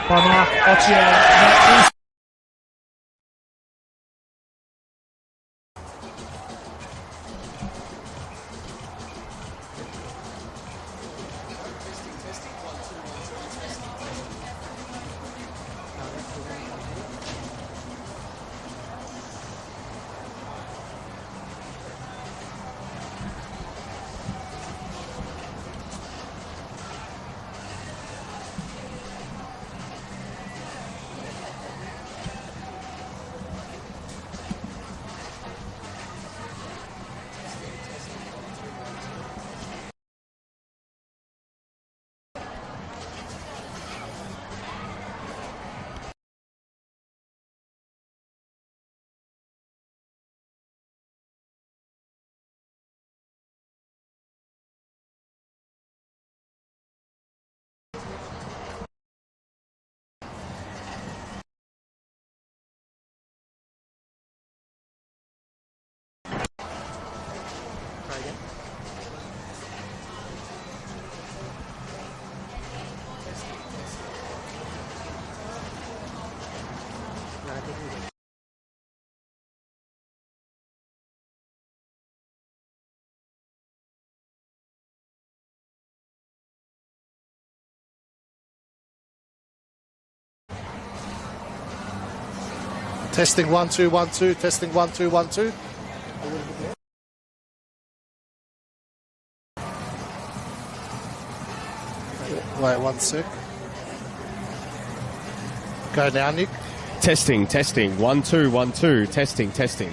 Bana açıyor ve Testing 1 2 1 2. Testing 1 2 1 2. Wait 1 sec. Go now, Nick. Testing, testing. 1 2 1 2. Testing, testing.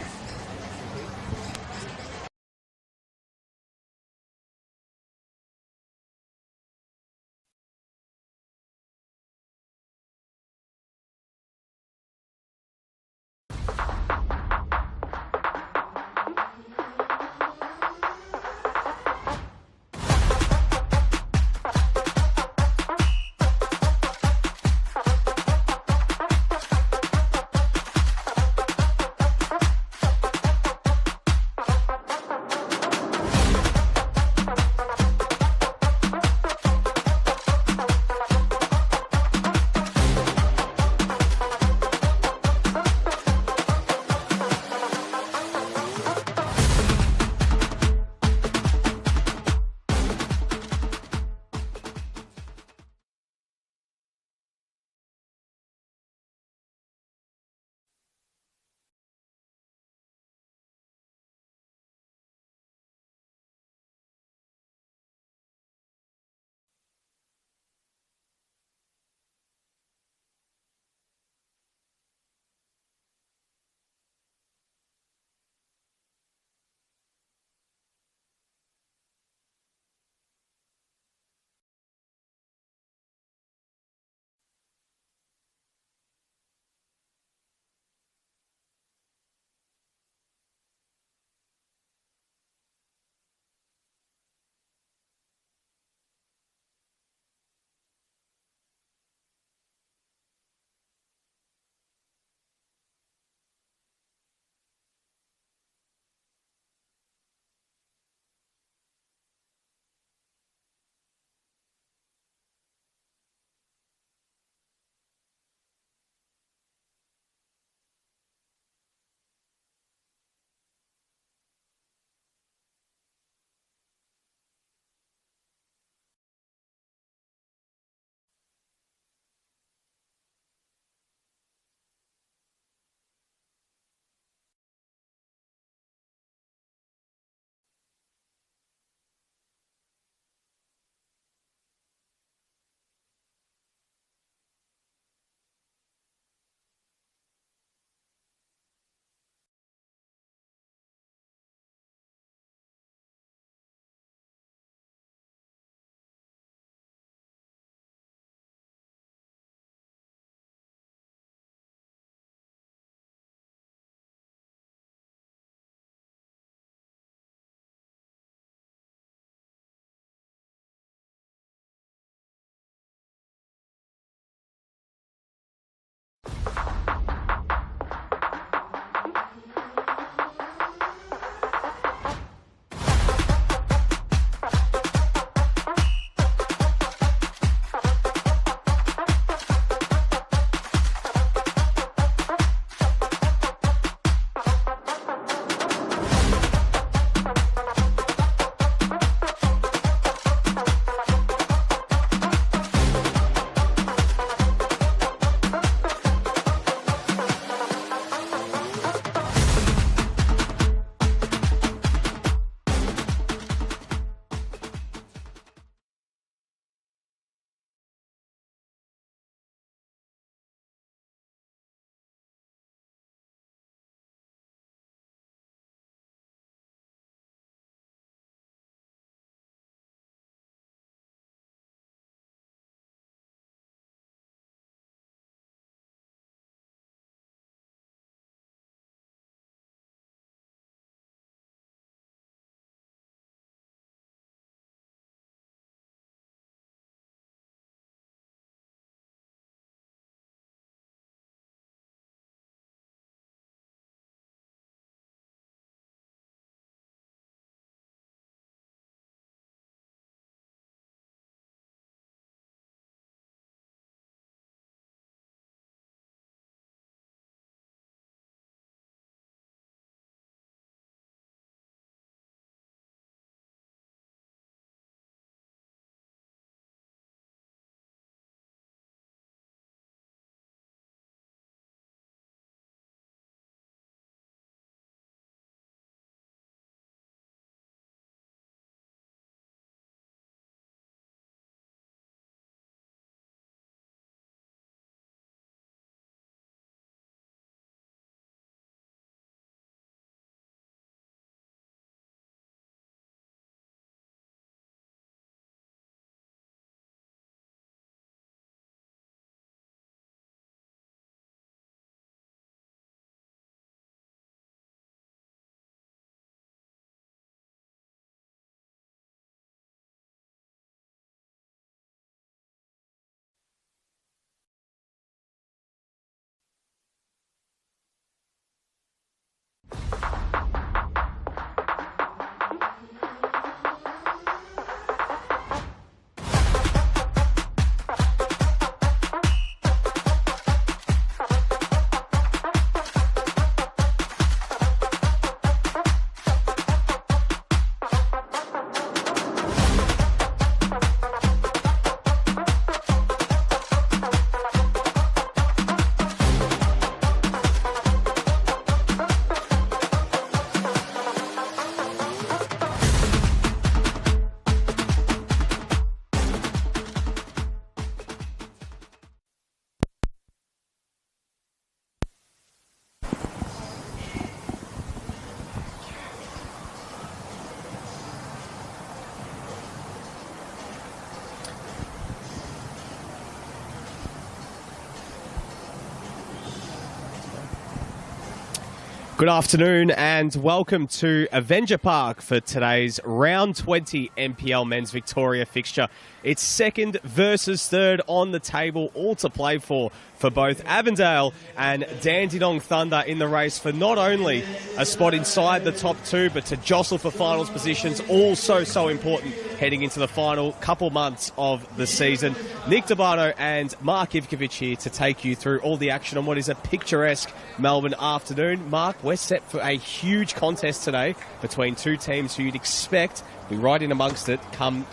Good afternoon and welcome to Avenger Park for today's round 20 NPL Men's Victoria fixture. It's second versus third on the table, all to play for both Avondale and Dandenong Thunder in the race for not only a spot inside the top two, but to jostle for finals positions, all so important heading into the final couple months of the season. Nick Dabano and Mark Ivkovic here to take you through all the action on what is a picturesque Melbourne afternoon. Mark, we're set for a huge contest today between two teams who you'd expect be right in amongst it come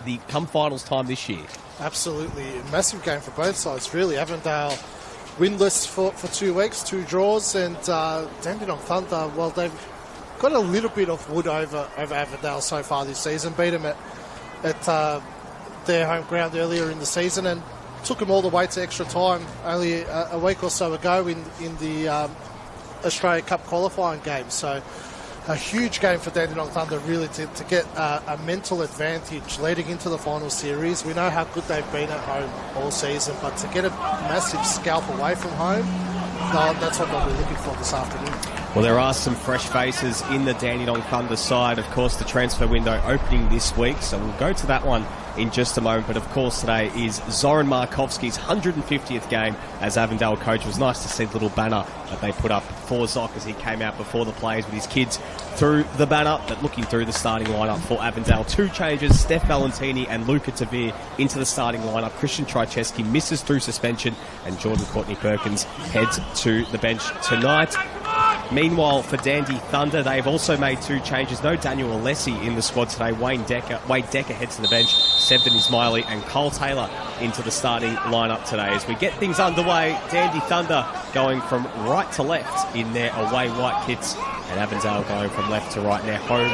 finals time this year. Absolutely. A massive game for both sides, really. Avondale winless for 2 weeks, 2 draws, and Dandenong Thunder, well, they've got a little bit of wood over Avondale so far this season. Beat them at their home ground earlier in the season and took them all the way to extra time only a week or so ago in the Australia Cup qualifying game. So a huge game for Dandenong Thunder, really, to get a mental advantage leading into the final series. We know how good they've been at home all season, but to get a massive scalp away from home, that's what they'll be looking for this afternoon. Well, there are some fresh faces in the Dandenong Thunder side. Of course, the transfer window opening this week, so we'll go to that one in just a moment. But of course, today is Zoran Markovski's 150th game as Avondale coach. It was nice to see the little banner that they put up for Zoc as he came out before the players with his kids through the banner. But looking through the starting lineup for Avondale, 2 changes: Steph Valentini and Luca Tavir into the starting lineup. Christian Trycheski misses through suspension, and Jordan Courtney-Perkins heads to the bench tonight. Meanwhile, for Dandy Thunder, they've also made 2 changes. No Daniel Alessi in the squad today. Wade Decker heads to the bench. Sebden Ismaili and Cole Taylor into the starting lineup today. As we get things underway, Dandy Thunder going from right to left in their away white kits, and Avondale going from left to right in their home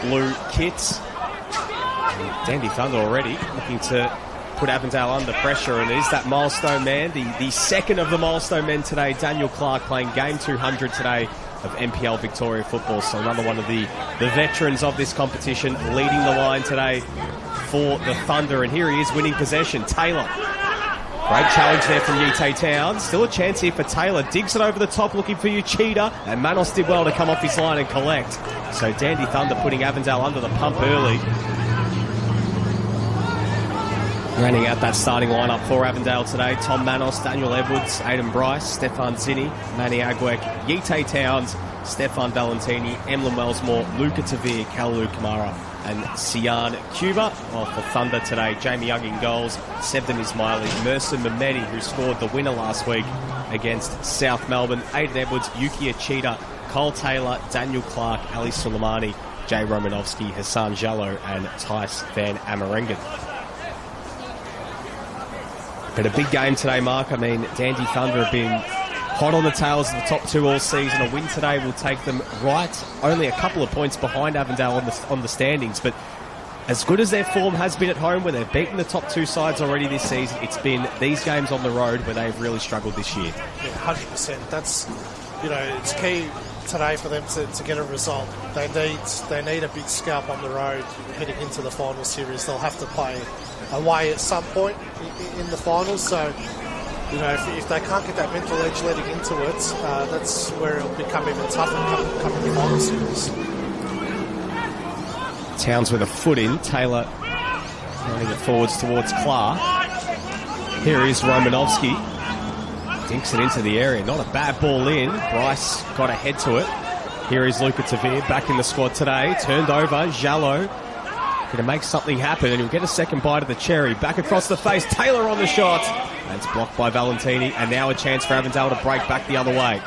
blue kits. And Dandy Thunder already looking to put Avondale under pressure, and it is that milestone man, the second of the milestone men today, Daniel Clark, playing game 200 today of NPL Victoria football. So another one of the veterans of this competition leading the line today for the Thunder. And here he is winning possession. Taylor. Great challenge there from Yite Town. Still a chance here for Taylor. Digs it over the top looking for Uchida, and Manos did well to come off his line and collect. So Dandy Thunder putting Avondale under the pump early. Rounding out that starting lineup for Avondale today: Tom Manos, Daniel Edwards, Aidan Bryce, Stefan Zinni, Manny Agwek, Yite Towns, Stefan Valentini, Emlyn Wellsmore, Luca Tavir, Kalu Kamara and Sian Cuba. While for Thunder today, Jamie Young in goals, Sebden Ismaili, Mercer Mehmedi, who scored the winner last week against South Melbourne, Aidan Edwards, Yuki Achida, Cole Taylor, Daniel Clark, Ali Suleimani, Jay Romanovsky, Hassan Jallo and Tice Van Amerengen. But a big game today, Mark. I mean, Dandy Thunder have been hot on the tails of the top 2 all season. A win today will take them right only a couple of points behind Avondale on the standings. But as good as their form has been at home, where they've beaten the top 2 sides already this season, it's been these games on the road where they've really struggled this year. Yeah, 100%. That's, it's key today for them to get a result. They need a big scalp on the road heading into the final series. They'll have to play away at some point in the finals. So, if they can't get that mental edge leading into it, that's where it'll become even tougher coming the final series. Towns with a foot in. Taylor running it forwards towards Clark. Here is Romanovsky. Dinks it into the area. Not a bad ball in. Bryce got ahead to it. Here is Luca Tavir back in the squad today. Turned over. Jallo going to make something happen, and he'll get a second bite of the cherry. Back across the face. Taylor on the shot. That's blocked by Valentini, and now a chance for Avondale to break back the other way.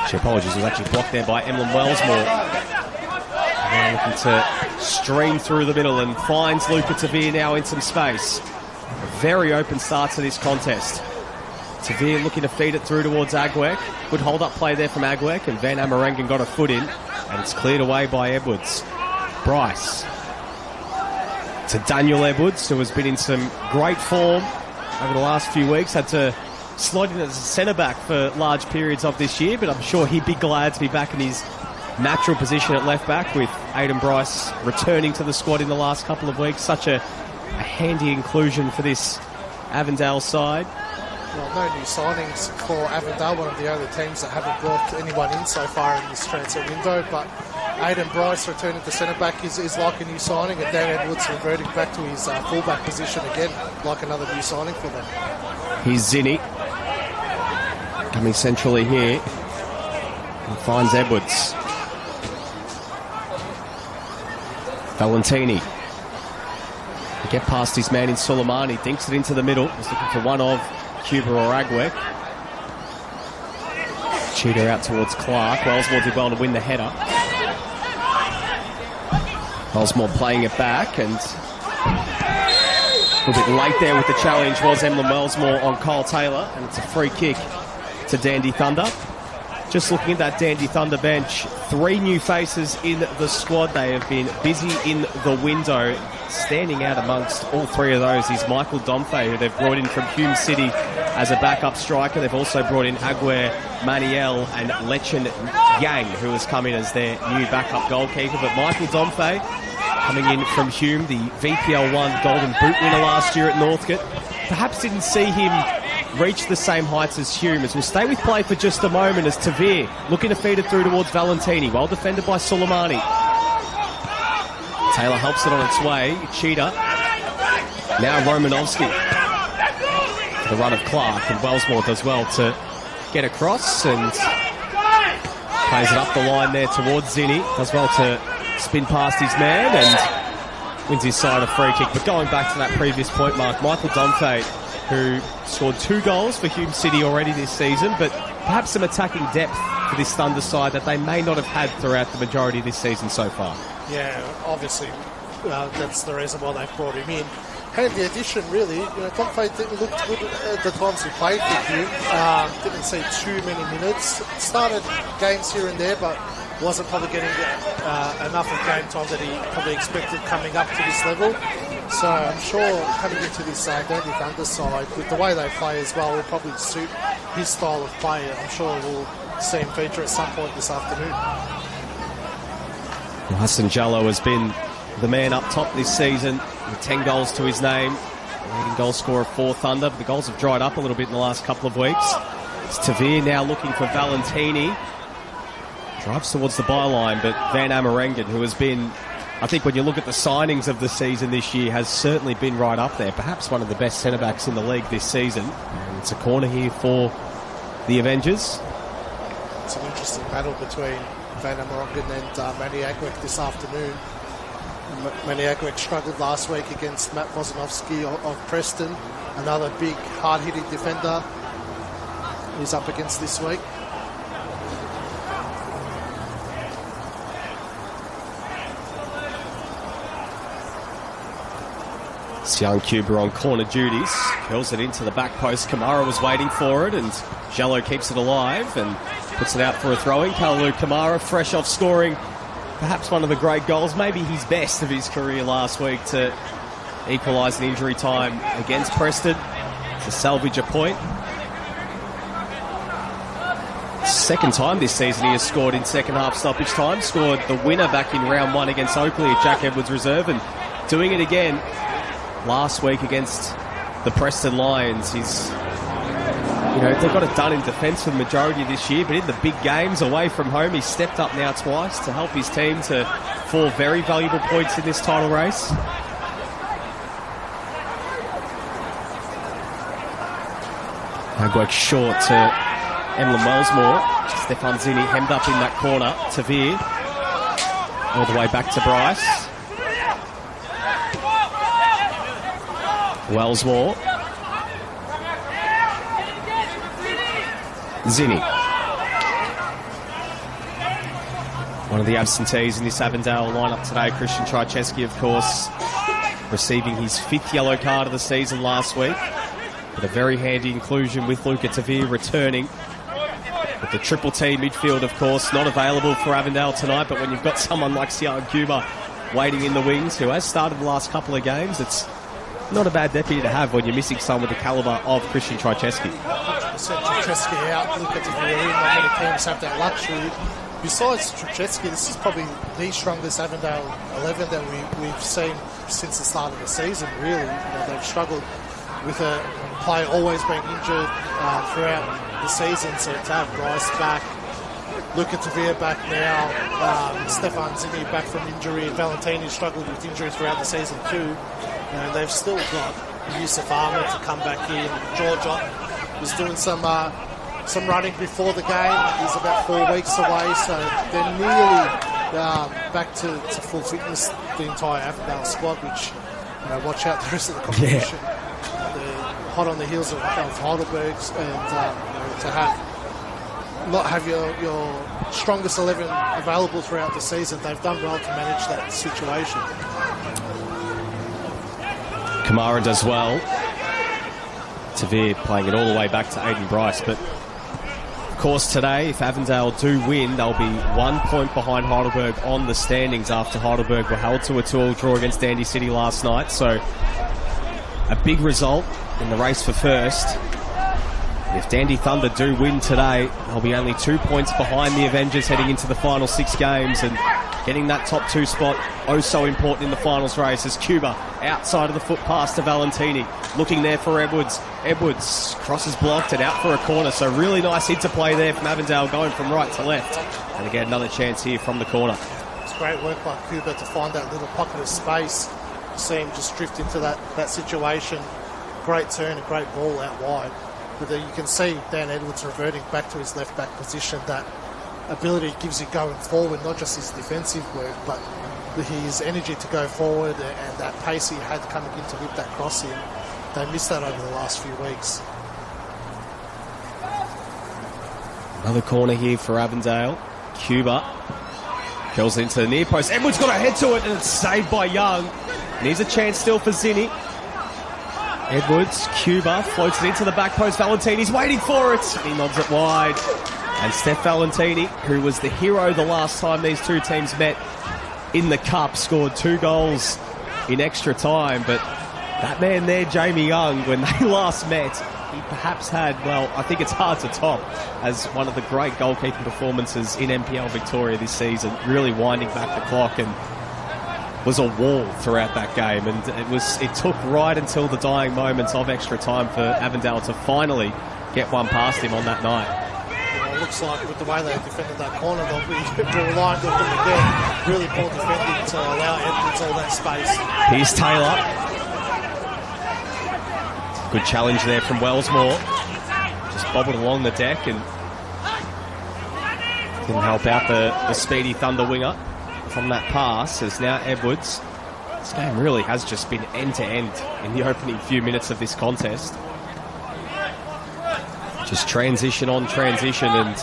She apologies, it was actually blocked there by Emlyn Wellsmore. And now looking to stream through the middle and finds Luca Tavir now in some space. A very open start to this contest. Tavir looking to feed it through towards Agwek. Good hold-up play there from Agwek, and Van Amerengen got a foot in, and it's cleared away by Edwards. Bryce to Daniel Edwards, who has been in some great form over the last few weeks. Had to slot in as a centre-back for large periods of this year, but I'm sure he'd be glad to be back in his natural position at left-back, with Aidan Bryce returning to the squad in the last couple of weeks. Such a handy inclusion for this Avondale side. well, no new signings for Avondale, one of the only teams that haven't brought anyone in so far in this transfer window. But Aidan Bryce returning to centre-back is like a new signing, and Dan Edwards reverting back to his full-back position again, like another new signing for them. Here's Zinni. Coming centrally here. And finds Edwards. Valentini. Get past his man in Soleimani, dinks it into the middle. He's looking for one of Cuba or Agwek. Cheater out towards Clark. Wellsmore did well to win the header. Wellsmore playing it back, and a little bit late there with the challenge was Emlyn Wellsmore on Kyle Taylor, and it's a free kick to Dandy Thunder. Just looking at that Dandy Thunder bench, 3 new faces in the squad. They have been busy in the window. Standing out amongst all 3 of those is Michael Domfe, who they've brought in from Hume City as a backup striker. They've also brought in Aguer Maniel and Lechen Yang, who has come in as their new backup goalkeeper. But Michael Domfe, coming in from Hume, the VPL1 Golden Boot winner last year at Northcote, perhaps didn't see him reach the same heights as Hume, as we'll stay with play for just a moment as Tavir looking to feed it through towards Valentini, well defended by Soleimani. Taylor helps it on its way. Cheetah. Now Romanovsky. For the run of Clark, and Wellsmore does well to get across and plays it up the line there towards Zinni. Does well to spin past his man and wins his side a free kick. But going back to that previous point, Mark, Michael Domfe, who scored 2 goals for Hume City already this season, but perhaps some attacking depth for this Thunder side that they may not have had throughout the majority of this season so far. Yeah, obviously that's the reason why they've brought him in. Handy addition, really. Domfe didn't look good at the times he played for Hume. Didn't see too many minutes. Started games here and there, but wasn't probably getting enough of game time that he probably expected coming up to this level. So I'm sure coming into this Dandy Thunder side, with the way they play as well, will probably suit his style of play. I'm sure we'll see him feature at some point this afternoon. Well, Hassan Jallo has been the man up top this season with 10 goals to his name. Leading goal scorer for Thunder, but the goals have dried up a little bit in the last couple of weeks. It's Tavir now looking for Valentini. Drives towards the byline, but Van Amerengen, who has been, I think when you look at the signings of the season this year, has certainly been right up there. Perhaps one of the best centre-backs in the league this season. And it's a corner here for the Avengers. It's an interesting battle between Van Amerengen and Manny Agwek this afternoon. Manny Agwek struggled last week against Matt Wozanovsky of Preston. Another big, hard-hitting defender he's up against this week. It's young Cuba on corner duties. Curls it into the back post. Kamara was waiting for it, and Jallo keeps it alive and puts it out for a throw-in. Kalalu Kamara, fresh off scoring perhaps one of the great goals, maybe his best of his career last week, to equalise in injury time against Preston, to salvage a point. Second time this season he has scored in second half stoppage time. Scored the winner back in round 1 against Oakley at Jack Edwards Reserve, and doing it again last week against the Preston Lions. He's, they've got it done in defence for the majority of this year, but in the big games away from home, he's stepped up now twice to help his team to 4 very valuable points in this title race. Agwek short to Emlyn Wellsmore. Stefan Zinni hemmed up in that corner. Tavir all the way back to Bryce. Wellsmore. Zinni. One of the absentees in this Avondale lineup today, Christian Tchaikovsky, of course, receiving his 5th yellow card of the season last week. But a very handy inclusion with Luca Tavir returning. With the triple T midfield, of course, not available for Avondale tonight, but when you've got someone like Sian Cuba waiting in the wings, who has started the last couple of games, it's not a bad deputy to have when you're missing someone with the calibre of Christian Tchaikovsky. 100% Tchaikovsky out, Luca Tavir in. Not many teams have that luxury. Besides Tchaikovsky, this is probably the strongest Avondale 11 that we've seen since the start of the season, really. They've struggled with a player always been injured throughout the season, so to have Bryce back, Luca Tavia back now, Stefan Zinni back from injury, Valentini struggled with injuries throughout the season too. And they've still got Yusuf Ahmed to come back in. George was doing some running before the game. He's about 4 weeks away, so they're nearly back to full fitness, the entire Avondale squad, which, watch out the rest of the competition. They're hot on the heels of Heidelberg's, and to not have your strongest 11 available throughout the season, they've done well to manage that situation. Kamara does well. Tavir playing it all the way back to Aiden Bryce, but of course today, if Avondale do win, they'll be 1 point behind Heidelberg on the standings after Heidelberg were held to a 2-2 draw against Dandy City last night. So a big result in the race for first. If Dandy Thunder do win today, they'll be only 2 points behind the Avengers heading into the final 6 games, and getting that top 2 spot oh so important in the finals race as Cuba outside of the foot pass to Valentini, looking there for Edwards. Edwards crosses blocked and out for a corner, so really nice interplay there from Avondale, going from right to left. And again, another chance here from the corner. It's great work by Cuba to find that little pocket of space. See him just drift into that situation. Great turn, a great ball out wide. But you can see Dan Edwards reverting back to his left-back position. That ability gives you going forward, not just his defensive work, but his energy to go forward and that pace he had coming in to whip that cross in. They missed that over the last few weeks. Another corner here for Avondale. Cuba curls into the near post. Edwards got a head to it, and it's saved by Young. And here's a chance still for Zinni. Edwards, Cuba floats it into the back post. Valentini's waiting for it. He nods it wide. And Steph Valentini, who was the hero the last time these two teams met in the Cup, scored 2 goals in extra time. But that man there, Jamie Young, when they last met, he perhaps had, well, I think it's hard to top as one of the great goalkeeping performances in NPL Victoria this season, really winding back the clock, and was a wall throughout that game. And it took right until the dying moments of extra time for Avondale to finally get one past him on that night. It looks like with the way they defended that corner, they'll be relying on them again. Really poor defending to allow Edwards all that space. Here's Taylor. Good challenge there from Wellsmore. Just bobbled along the deck and didn't help out the speedy Thunder winger from that pass, as now Edwards. This game really has just been end-to-end in the opening few minutes of this contest. Just transition on transition, and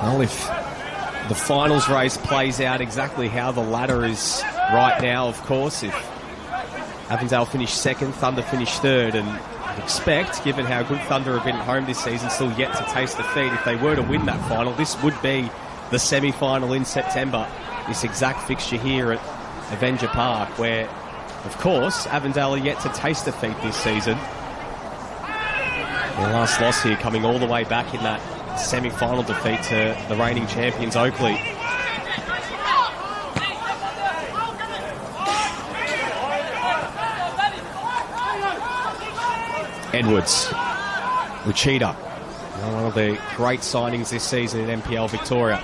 well, if the finals race plays out exactly how the ladder is right now, of course, if Avondale finish second, Thunder finish third, and I'd expect, given how good Thunder have been at home this season, still yet to taste defeat, if they were to win that final, this would be the semi-final in September, this exact fixture here at Avenger Park, where, of course, Avondale are yet to taste defeat this season. Their last loss here coming all the way back in that semi-final defeat to the reigning champions Oakley. Edwards, Uchida, one of the great signings this season in NPL Victoria.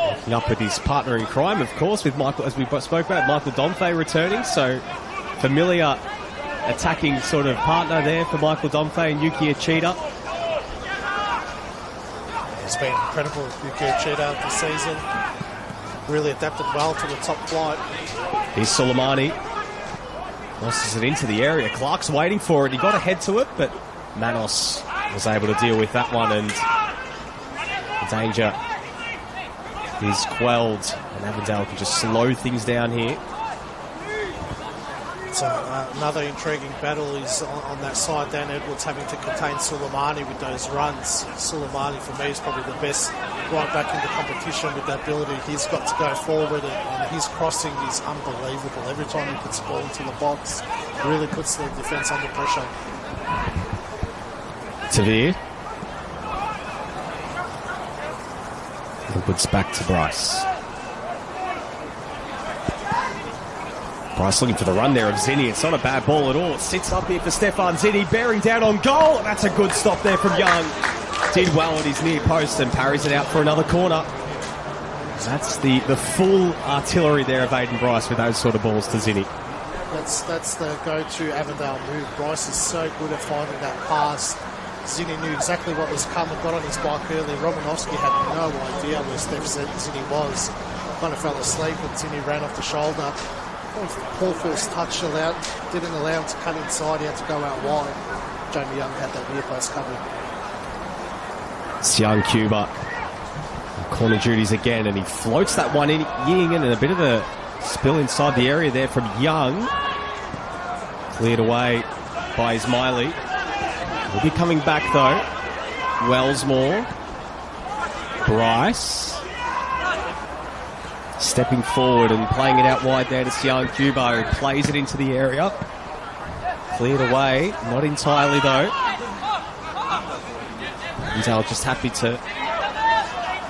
Working up with his partner in crime, of course, with Michael, as we spoke about, Michael Domfe returning, so familiar attacking sort of partner there for Michael Domfe and Yuki Uchida. It's been incredible with Yuki Uchida this season. Really adapted well to the top flight. Here's Soleimani. Losses it into the area. Clark's waiting for it. He got a head to it, but Manos was able to deal with that one, and the danger is quelled, and Avondale can just slow things down here. So another intriguing battle is on that side. Dan Edwards having to contain Soleimani with those runs. Soleimani, for me, is probably the best right back in the competition with the ability he's got to go forward, and his crossing is unbelievable. Every time he puts the ball into the box, it really puts the defence under pressure. Tavir. Edwards back to Bryce. Bryce looking for the run there of Zinni. It's not a bad ball at all. It sits up here for Stefan Zinni, bearing down on goal. That's a good stop there from Young. Did well at his near post and parries it out for another corner. That's the full artillery there of Aiden Bryce with those sort of balls to Zinni. That's the go-to Avondale move. Bryce is so good at finding that pass. Zinni knew exactly what was coming, got on his bike early. Romanovsky had no idea where Steph Zinni was. Kind of fell asleep and Zinni ran off the shoulder. Poor first touch didn't allow him to cut inside. He had to go out wide. Jamie Young had that near post covered. It's young Cuba. Corner duties again, and he floats that one in, Ying in, and a bit of a spill inside the area there from Young. Cleared away by Ismaili. Will be coming back though. Wellsmore. Bryce. Stepping forward and playing it out wide there to Sian Cuba, who plays it into the area. Cleared away, not entirely though. Avondale just happy to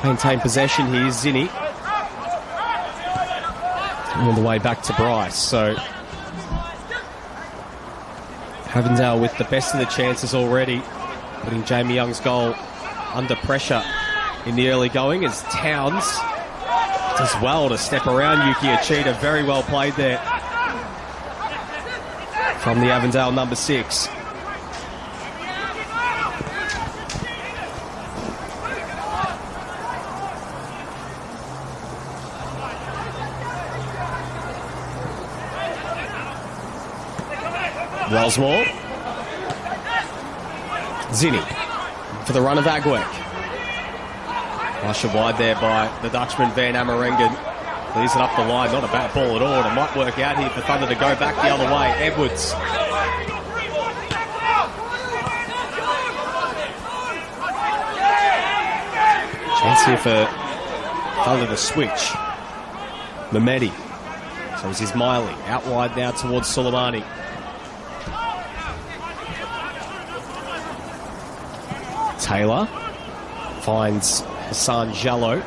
maintain possession here. Zinni all the way back to Bryce. So Avondale with the best of the chances already, putting Jamie Young's goal under pressure in the early going as Towns does well to step around Yuki Achida. Very well played there from the Avondale number 6. Wellsmore. Zinni for the run of Agwek. Ushered wide there by the Dutchman Van Amerengen. Clears it up the line. Not a bad ball at all. It might work out here for Thunder to go back the other way. Edwards. Chance here for Thunder to switch. Mehmedi. So it's Ismaili. Out wide now towards Suleimani. Taylor finds Hassan Jallo.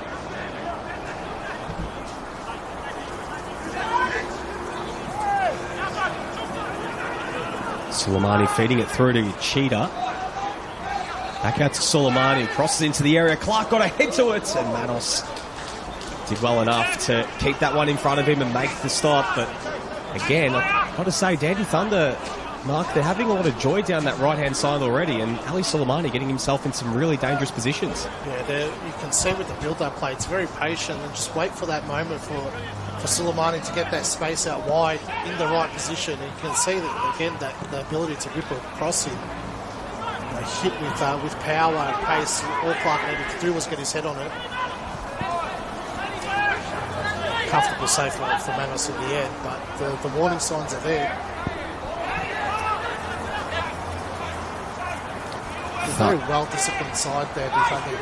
Suleimani feeding it through to Cheetah. Back out to Suleimani, crosses into the area. Clark got a head to it, and Manos did well enough to keep that one in front of him and make the stop. But again, I've got to say, Dandy Thunder, Mark, they're having a lot of joy down that right-hand side already, and Ali Suleimani getting himself in some really dangerous positions. Yeah, you can see with the build-up play, it's very patient, and just wait for that moment for Suleimani to get that space out wide in the right position. And you can see that again, that the ability to rip across him, hit with power and pace. All Clark needed to do was get his head on it. Comfortable save for Manos in the end, but the warning signs are there. Very well-disciplined side there, you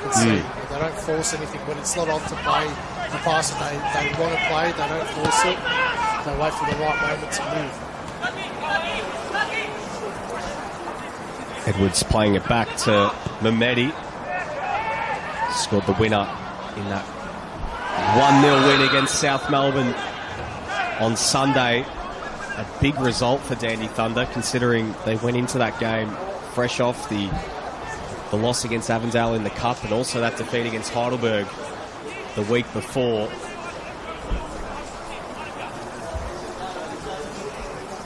can see. They don't force anything when it's not on to play the pass that they want to play. They don't force it. They wait for the right moment to move. Edwards playing it back to Mehmedi. Scored the winner in that 1-0 win against South Melbourne on Sunday. A big result for Dandy Thunder, considering they went into that game fresh off the loss against Avondale in the Cup, and also that defeat against Heidelberg the week before.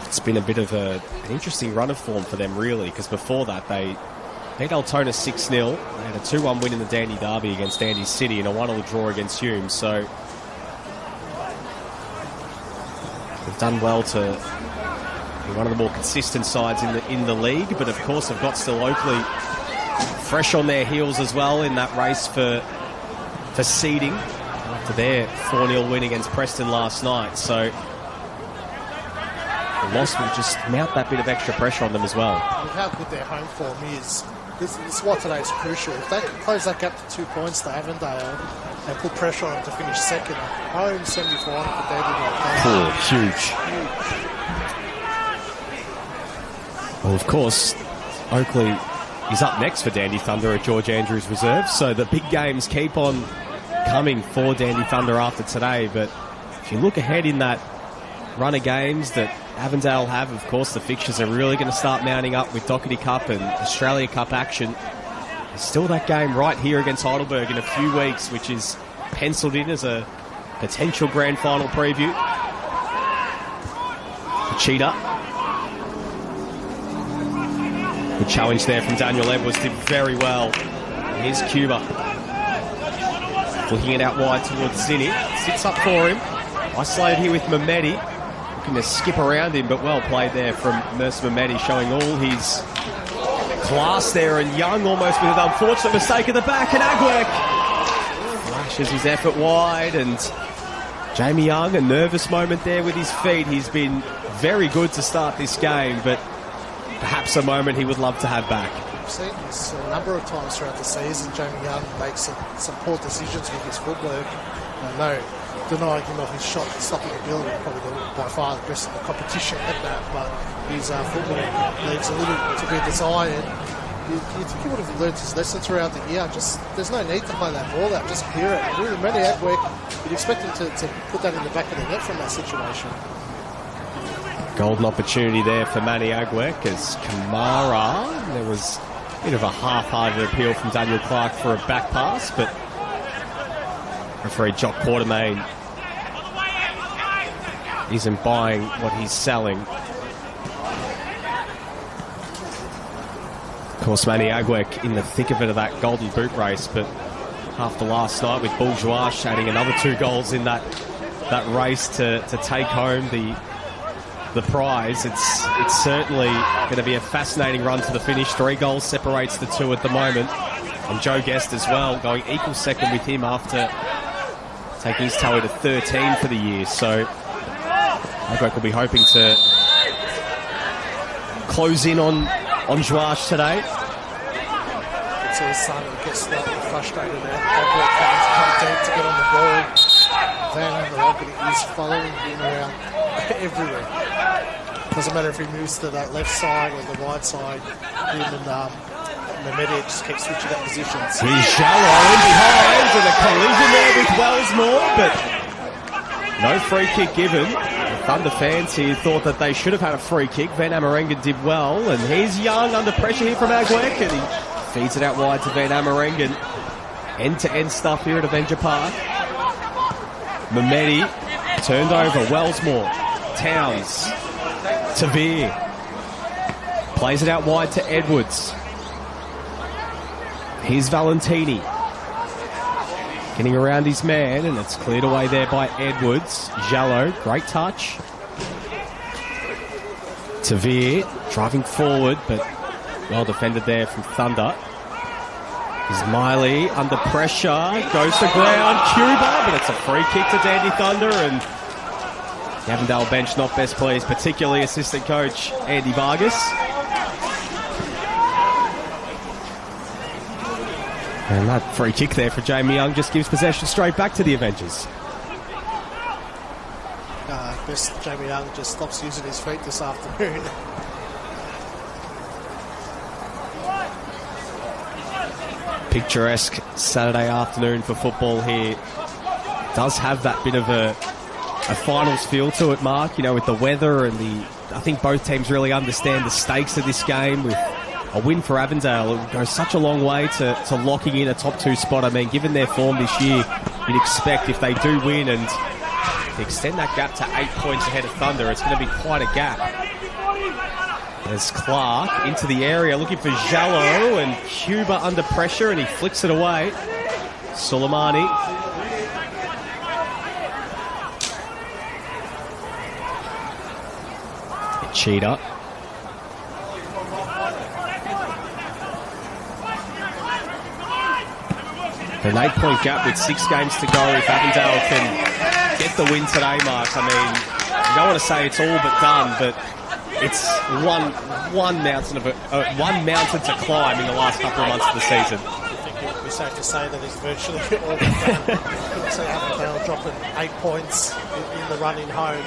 It's been a bit of an interesting run of form for them, really, because before that they beat Altona 6-0. They had a 2-1 win in the Dandy Derby against Dandy City and a 1-1 draw against Hume. So they've done well to be one of the more consistent sides in the league, but of course they've got still Oakley fresh on their heels as well in that race for seeding after their 4-0 win against Preston last night. So the loss will just mount that bit of extra pressure on them as well. With how good their home form is, this is what today's crucial. If they can close that gap to 2 points to Avondale and put pressure on them to finish second, home semi-final for Dandenong. Huge. Well, of course, Oakley is up next for Dandy Thunder at George Andrews Reserve, so the big games keep on coming for Dandy Thunder after today. But if you look ahead in that run of games that Avondale have, of course, the fixtures are really going to start mounting up with Doherty Cup and Australia Cup action. There's still that game right here against Heidelberg in a few weeks, which is penciled in as a potential grand final preview. The Cheetah. Good challenge there from Daniel Edwards, did very well. Here's Cuba. Flicking it out wide towards Zinni. Sits up for him. Isolated here with Mehmeti. Looking to skip around him, but well played there from Mercer Mehmeti, showing all his class there. And Young almost with an unfortunate mistake at the back. And Agwek flashes his effort wide. And Jamie Young, a nervous moment there with his feet. He's been very good to start this game, but perhaps a moment he would love to have back. I've seen this a number of times throughout the season. Jamie Young makes some poor decisions with his footwork. No denying him of his shot stopping ability, probably by far the best in the competition at that, but his footwork leaves a little to be desired. You think he would have learned his lesson throughout the year. Just there's no need to play that ball out, just clear it. Really, Manny Agwek, you'd expect him to put that in the back of the net from that situation. Golden opportunity there for Manny Agwek as Kamara. There was a bit of a half-hearted appeal from Daniel Clark for a back pass, but referee Jock Quartermain isn't buying what he's selling. Of course, Manny Agwek in the thick of it of that golden boot race, but after last night with Bourgeois adding another 2 goals in that race to take home the prize, it's certainly going to be a fascinating run to the finish. 3 goals separates the 2 at the moment, and Joe Guest as well going equal second with him after taking his tally to 13 for the year. So Agwek will be hoping to close in on Joash today. It's his son who gets slightly frustrated there. Agwek having to come deep to get on the ball. Van Roggett is following him around everywhere. Doesn't matter if he moves to that left side or the right side. Him and Mehmeti just keeps switching up positions. He's shallow in behind and a collision there with Wellsmore, but no free kick given. The Thunder fans here thought that they should have had a free kick. Van Amerengen did well, and here's Young under pressure here from Agwek, and he feeds it out wide to Van Amerengen. End-to-end stuff here at Avenger Park. Mehmeti turned over. Wellsmore, Towns, Tavir plays it out wide to Edwards. Here's Valentini getting around his man, and it's cleared away there by Edwards. Jallo, great touch. Tavir driving forward, but well defended there from Thunder. Here's Miley under pressure, goes to ground, Cuba, but it's a free kick to Dandy Thunder, and the Avondale bench not best pleased, particularly assistant coach Andy Vargas. And that free kick there for Jamie Young just gives possession straight back to the Avengers. Best Jamie Young just stops using his feet this afternoon. Picturesque Saturday afternoon for football here. Does have that bit of a finals feel to it, Mark, you know, with the weather and I think both teams really understand the stakes of this game. With a win for Avondale, it would go such a long way to locking in a top 2 spot. I mean, given their form this year, you'd expect if they do win and extend that gap to 8 points ahead of Thunder, it's going to be quite a gap. There's Clark into the area looking for Jallo, and Cuba under pressure, and he flicks it away. Soleimani. Cheetah. An 8-point gap with 6 games to go. If Avondale can get the win today, Mark, I mean, you don't want to say it's all but done, but it's one mountain to climb in the last couple of months of the season. I think it would be safe to say that it's virtually all but done. You can see Avondale dropping 8 points in the run in home.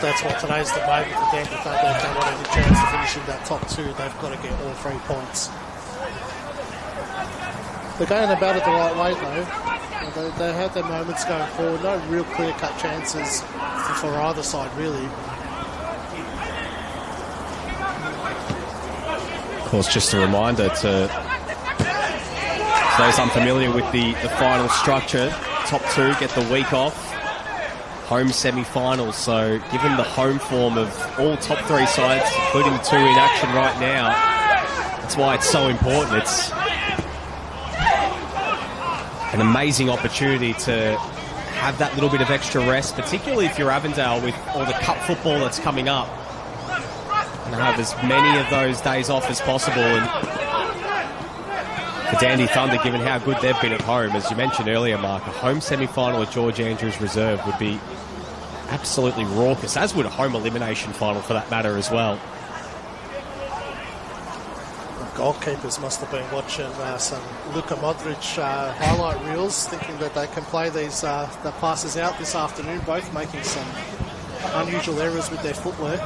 That's what today's the moment for Dandy Thunder. If they want any chance to finish in that top 2, they've got to get all 3 points. They're going about it the right way, though. They had their moments going forward. No real clear-cut chances for either side, really. Of course, just a reminder to those unfamiliar with the final structure, top two get the week off, home semi-finals. So given the home form of all top three sides, including the two in action right now, that's why it's so important. It's an amazing opportunity to have that little bit of extra rest, particularly if you're Avondale with all the cup football that's coming up, and have as many of those days off as possible. And for Dandy Thunder, given how good they've been at home, as you mentioned earlier, Mark, a home semi-final at George Andrews Reserve would be absolutely raucous, as would a home elimination final for that matter as well. Goalkeepers must have been watching some Luka Modric highlight reels, thinking that they can play these the passes out this afternoon, both making some unusual errors with their footwork.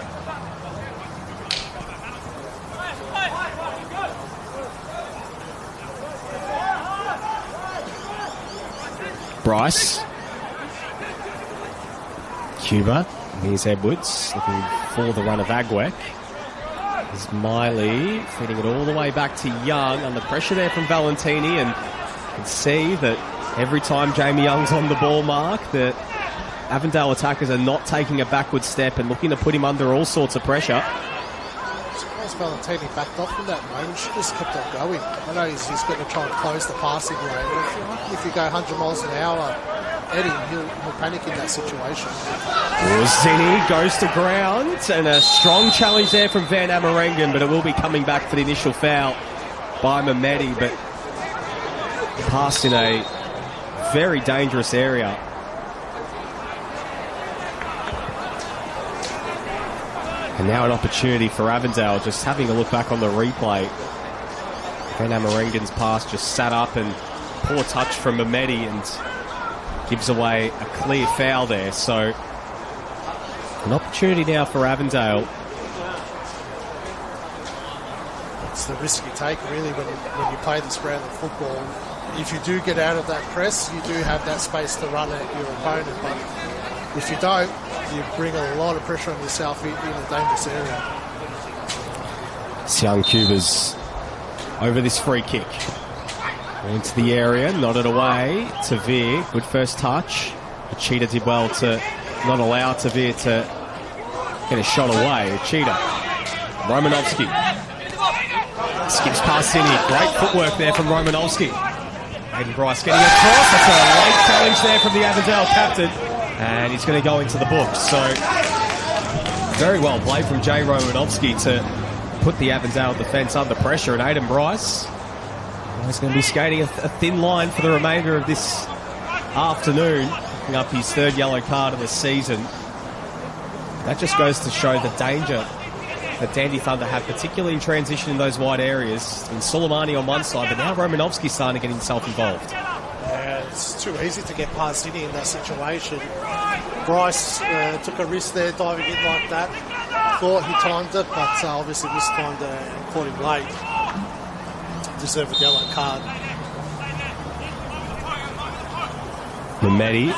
Bryce. Cuba. Here's Edwards looking for the run of Agwek. There's Miley feeding it all the way back to Young under pressure there from Valentini, and you can see that every time Jamie Young's on the ball, Mark, that Avondale attackers are not taking a backward step and looking to put him under all sorts of pressure. Valentini backed off from that moment. She just kept on going. I know he's going to try and close the passing lane, but if you go 100 miles an hour, Eddie, he'll panic in that situation. Zinni goes to ground, and a strong challenge there from Van Amerengen, but it will be coming back for the initial foul by Mehmeti, but passed in a very dangerous area. And now an opportunity for Avondale, just having a look back on the replay. Van Amerengen's pass just sat up, and poor touch from Mehmeti, and gives away a clear foul there. So an opportunity now for Avondale. It's the risk you take, really, when you play this brand of football. If you do get out of that press, you do have that space to run at your opponent, but if you don't, you bring a lot of pressure on yourself in a dangerous area. Young Cuba's over this free kick. Into the area, nodded away. Tavir, good first touch. Cheetah did well to not allow Tavir to get a shot away. Cheetah. Romanovsky. Skips past Zinni. Great footwork there from Romanovsky. Hayden Bryce getting across. That's a late challenge there from the Avondale captain. And he's going to go into the books. So, very well played from Jay Romanovsky to put the Avondale defence under pressure. And Hayden Bryce, he's going to be skating a thin line for the remainder of this afternoon, picking up his third yellow card of the season. That just goes to show the danger that Dandy Thunder have, particularly in transition in those wide areas. And Soleimani on one side, but now Romanovsky's starting to get himself involved. Yeah, it's too easy to get past Zinni in that situation. Bryce took a risk there, diving in like that. Thought he timed it, but obviously mistimed it and caught him late. Deserved a yellow card. Mehmeti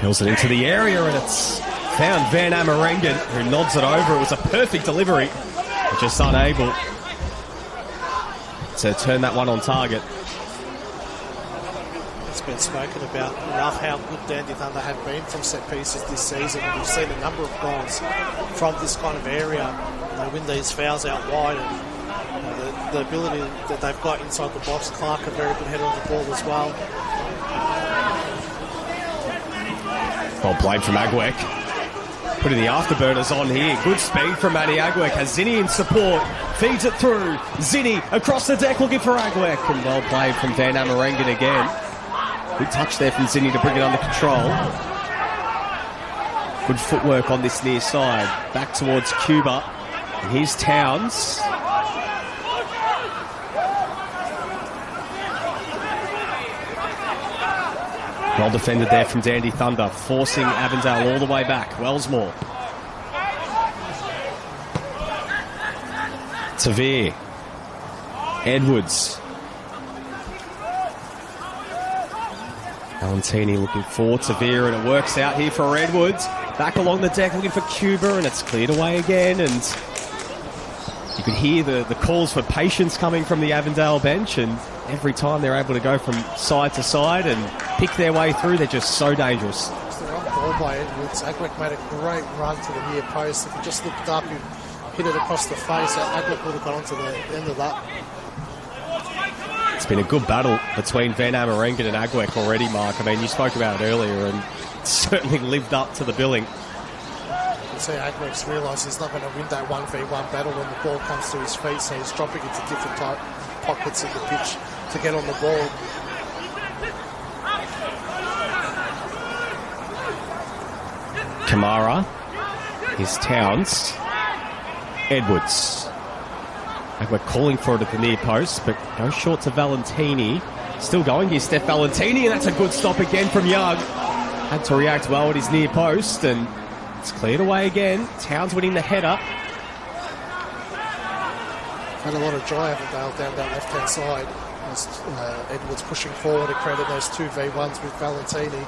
curls it into the area, and it's found Van Amerengen, who nods it over. It was a perfect delivery, but just unable to turn that one on target. It's been spoken about enough how good Dandy Thunder have been from set pieces this season. We've seen a number of goals from this kind of area. They win these fouls out wide, and the ability that they've got inside the box. Clark, a very good header on the ball as well. Well played from Agwek. Putting the afterburners on here. Good speed from Matty Agwek. Has Zinni in support. Feeds it through. Zinni across the deck looking for Agwek. And well played from Van Amerengen again. Good touch there from Zinni to bring it under control. Good footwork on this near side. Back towards Cuba. And here's Towns. Well defended there from Dandy Thunder, forcing Avondale all the way back. Wellsmore. Tavir. Edwards. Valentini looking forward to Vera, and it works out here for Edwards. Back along the deck looking for Cuba, and it's cleared away again. And you can hear the calls for patience coming from the Avondale bench, and every time they're able to go from side to side and pick their way through, they're just so dangerous. It's the right ball by Edwards. Agwick made a great run to the near post. If he just looked up, he hit it across the face. Agwick would have gone to the end of that. It's been a good battle between Van Amerengen and Agwick already, Mark. I mean, you spoke about it earlier, and it certainly lived up to the billing. You can see Agwick's realised he's not going to win that 1v1 battle when the ball comes to his feet, so he's dropping into different type pockets of the pitch to get on the ball. Kamara. Here's Towns. Edwards. We're calling for it at the near post, but goes short to Valentini. Still going here, Steph Valentini, and that's a good stop again from Young. Had to react well at his near post, and it's cleared away again. Towns winning the header. Had a lot of joy Avondale down that left-hand side. As Edwards pushing forward and created those 2v1s with Valentini.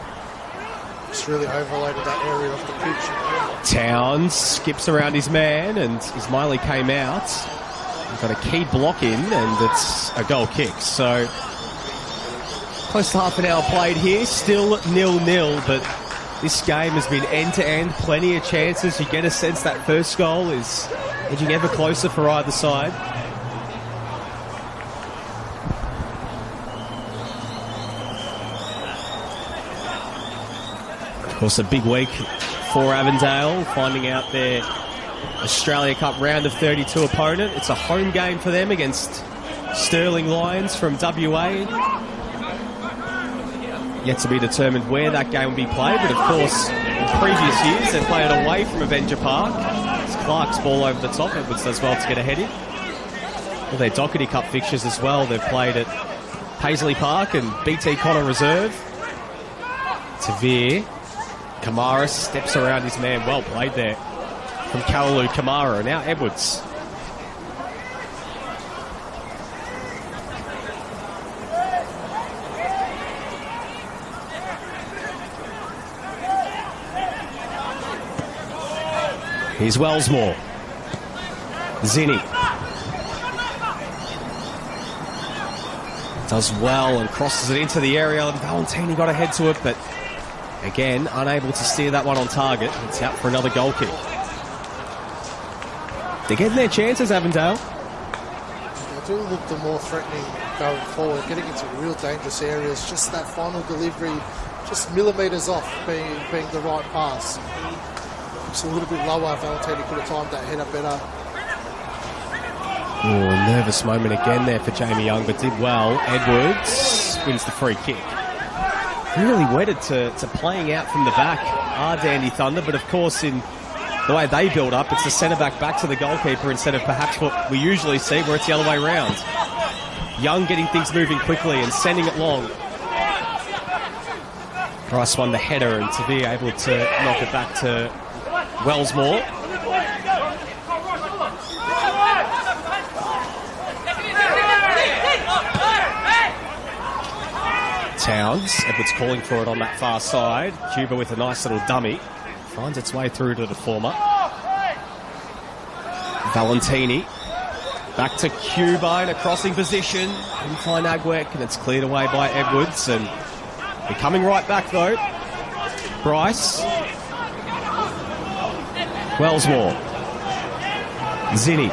Just really overloaded that area of the pitch. Towns skips around his man, and Ismaili came out. Got a key block in, and it's a goal kick. So close to half an hour played here, still 0-0, but this game has been end-to-end, plenty of chances. You get a sense that first goal is edging ever closer for either side. Of course, a big week for Avondale, finding out their Australia Cup round of 32 opponent. It's a home game for them against Sterling Lions from WA. Yet to be determined where that game will be played, but of course in previous years they played it away from Avenger Park. It's Clark's ball over the top. Edwards does well to get ahead in. Well, their Doherty Cup fixtures as well, they've played at Paisley Park and BT Connor Reserve. Tavir. Kamara steps around his man. Well played there from Kalalu Kamara. Now Edwards. Here's Wellsmore. Zinni. Does well and crosses it into the area, and Valentini got ahead to it, but again, unable to steer that one on target. It's out for another goal kick. They're getting their chances, Avondale. They do look the more threatening going forward, getting into real dangerous areas. Just that final delivery, just millimetres off being the right pass. It's a little bit lower. Valentini could have timed that header better. Oh, a nervous moment again there for Jamie Young, but did well. Edwards wins the free kick. Really wedded to playing out from the back are Dandy Thunder, but of course in the way they build up, it's the centre-back back to the goalkeeper instead of perhaps what we usually see where it's the other way round. Young getting things moving quickly and sending it long. Price won the header and to be able to knock it back to Wellsmore. Towns. Edwards calling for it on that far side. Cuba with a nice little dummy. Finds its way through to the former. Valentini. Back to Cuba in a crossing position. Couldn't find Agwick, and it's cleared away by Edwards. And they're coming right back though. Bryce. Wellsmore. Zinni.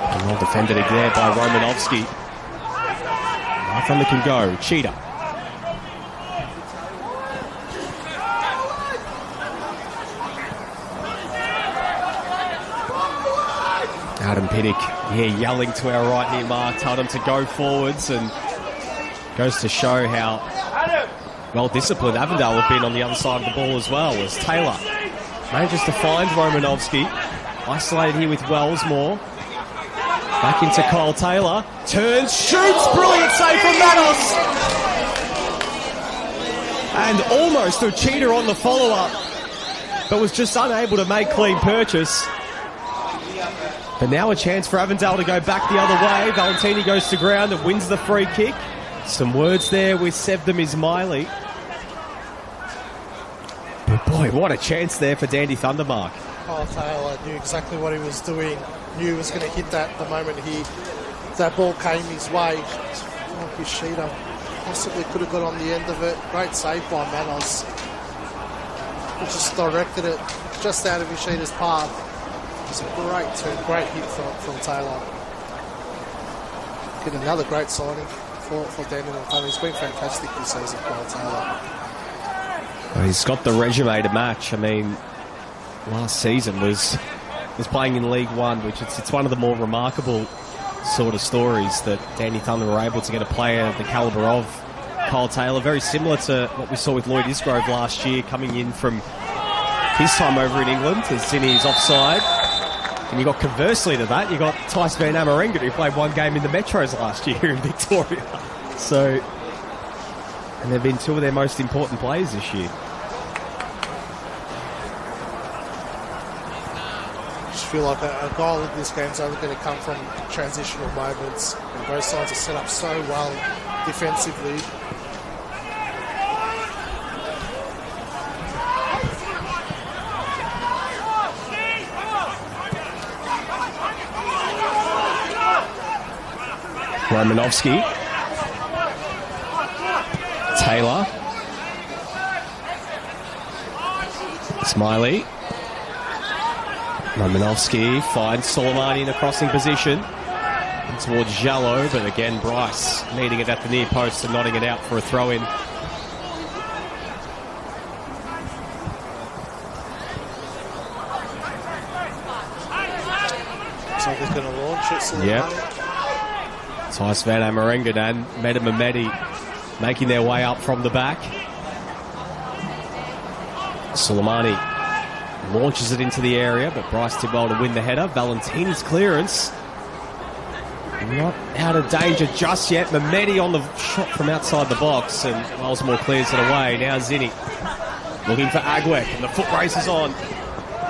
And well defended again by Romanovsky. From the can go. Cheetah. Adam Pinnock here yelling to our right here, Mark. Told him to go forwards, and goes to show how well disciplined Avondale have been on the other side of the ball as well. As Taylor manages to find Romanovsky. Isolated here with Wellsmore. Back into Kyle Taylor. Turns, shoots, brilliant save from Manos. And almost a cheater on the follow-up, but was just unable to make clean purchase. But now a chance for Avondale to go back the other way. Valentini goes to ground and wins the free kick. Some words there with Sevdom Ismaili. But boy, what a chance there for Dandy Thundermark. Kyle Taylor knew exactly what he was doing. Knew he was going to hit that the moment that ball came his way. Yoshida possibly could have got on the end of it. Great save by Manos. He just directed it just out of Yoshida's path. It's a great turn, great hit from Taylor. Get another great signing for Dandenong Thunder. He's been fantastic this season, Kyle Taylor. Well, he's got the resume to match. I mean, last season was playing in League One, which it's one of the more remarkable sort of stories that Dandy Thunder were able to get a player of the calibre of Kyle Taylor. Very similar to what we saw with Lloyd Isgrove last year, coming in from his time over in England as Zinni's offside. And you got conversely to that, you got Tice Van Amarenga, who played one game in the Metros last year in Victoria. So, and they've been two of their most important players this year. I just feel like a goal in this game is only going to come from transitional moments. And both sides are set up so well defensively. Romanovsky. Taylor. Smiley. Romanovsky finds Soleimani in a crossing position. And towards Jallo, but again Bryce meeting it at the near post and nodding it out for a throw-in. So he's going to launch it. Soleimani. Yep. Tice Van Amarenga and Meda Mehmedi making their way up from the back. Soleimani launches it into the area, but Bryce did well to win the header. Valentini's clearance. Not out of danger just yet. Mehmedi on the shot from outside the box, and Wellsmore clears it away. Now Zinni looking for Agwek, and the foot race is on.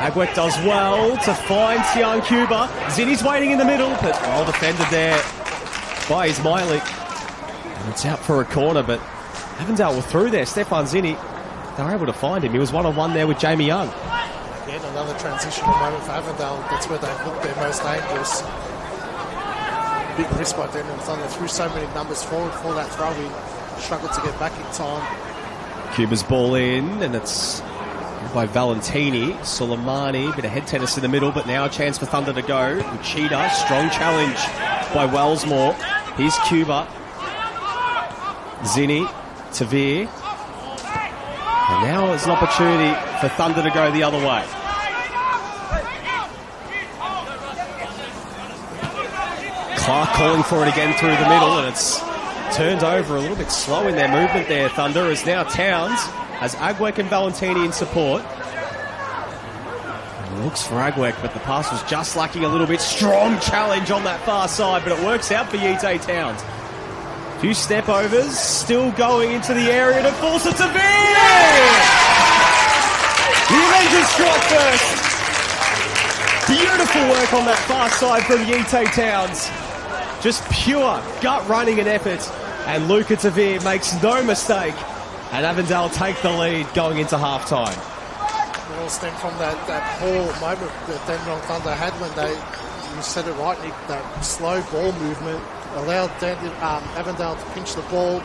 Agwek does well to find Sian Cuba. Zinni's waiting in the middle, but well defended there by Ismaili. And it's out for a corner, but Avondale were through there. Stefan Zinni, they were able to find him. He was one-on-one there with Jamie Young. Again, another transitional moment for Avondale. That's where they look their most dangerous. Big risk by Dandenong Thunder. Threw so many numbers forward for that throw. He struggled to get back in time. Cuba's ball in, and it's by Valentini. Soleimani, bit of head tennis in the middle, but now a chance for Thunder to go. Uchida, strong challenge by Wellsmore. Here's Cuba. Zinni, Tavir. And now is an opportunity for Thunder to go the other way. Clark calling for it again through the middle, and it's turned over a little bit slow in their movement there, Thunder, as now Towns has Agwek and Valentini in support. And looks for Agwek, but the pass was just lacking a little bit. Strong challenge on that far side, but it works out for Yite Towns. Few step overs, still going into the area to force it to Veer! The Avengers strike first. Beautiful work on that far side from Yite Towns. Just pure gut running and effort. And Luca Tavir makes no mistake. And Avondale take the lead going into half-time. It all stemmed from that poor moment that Dandenong Thunder had when you said it right, Nick, that slow ball movement allowed Avondale to pinch the ball.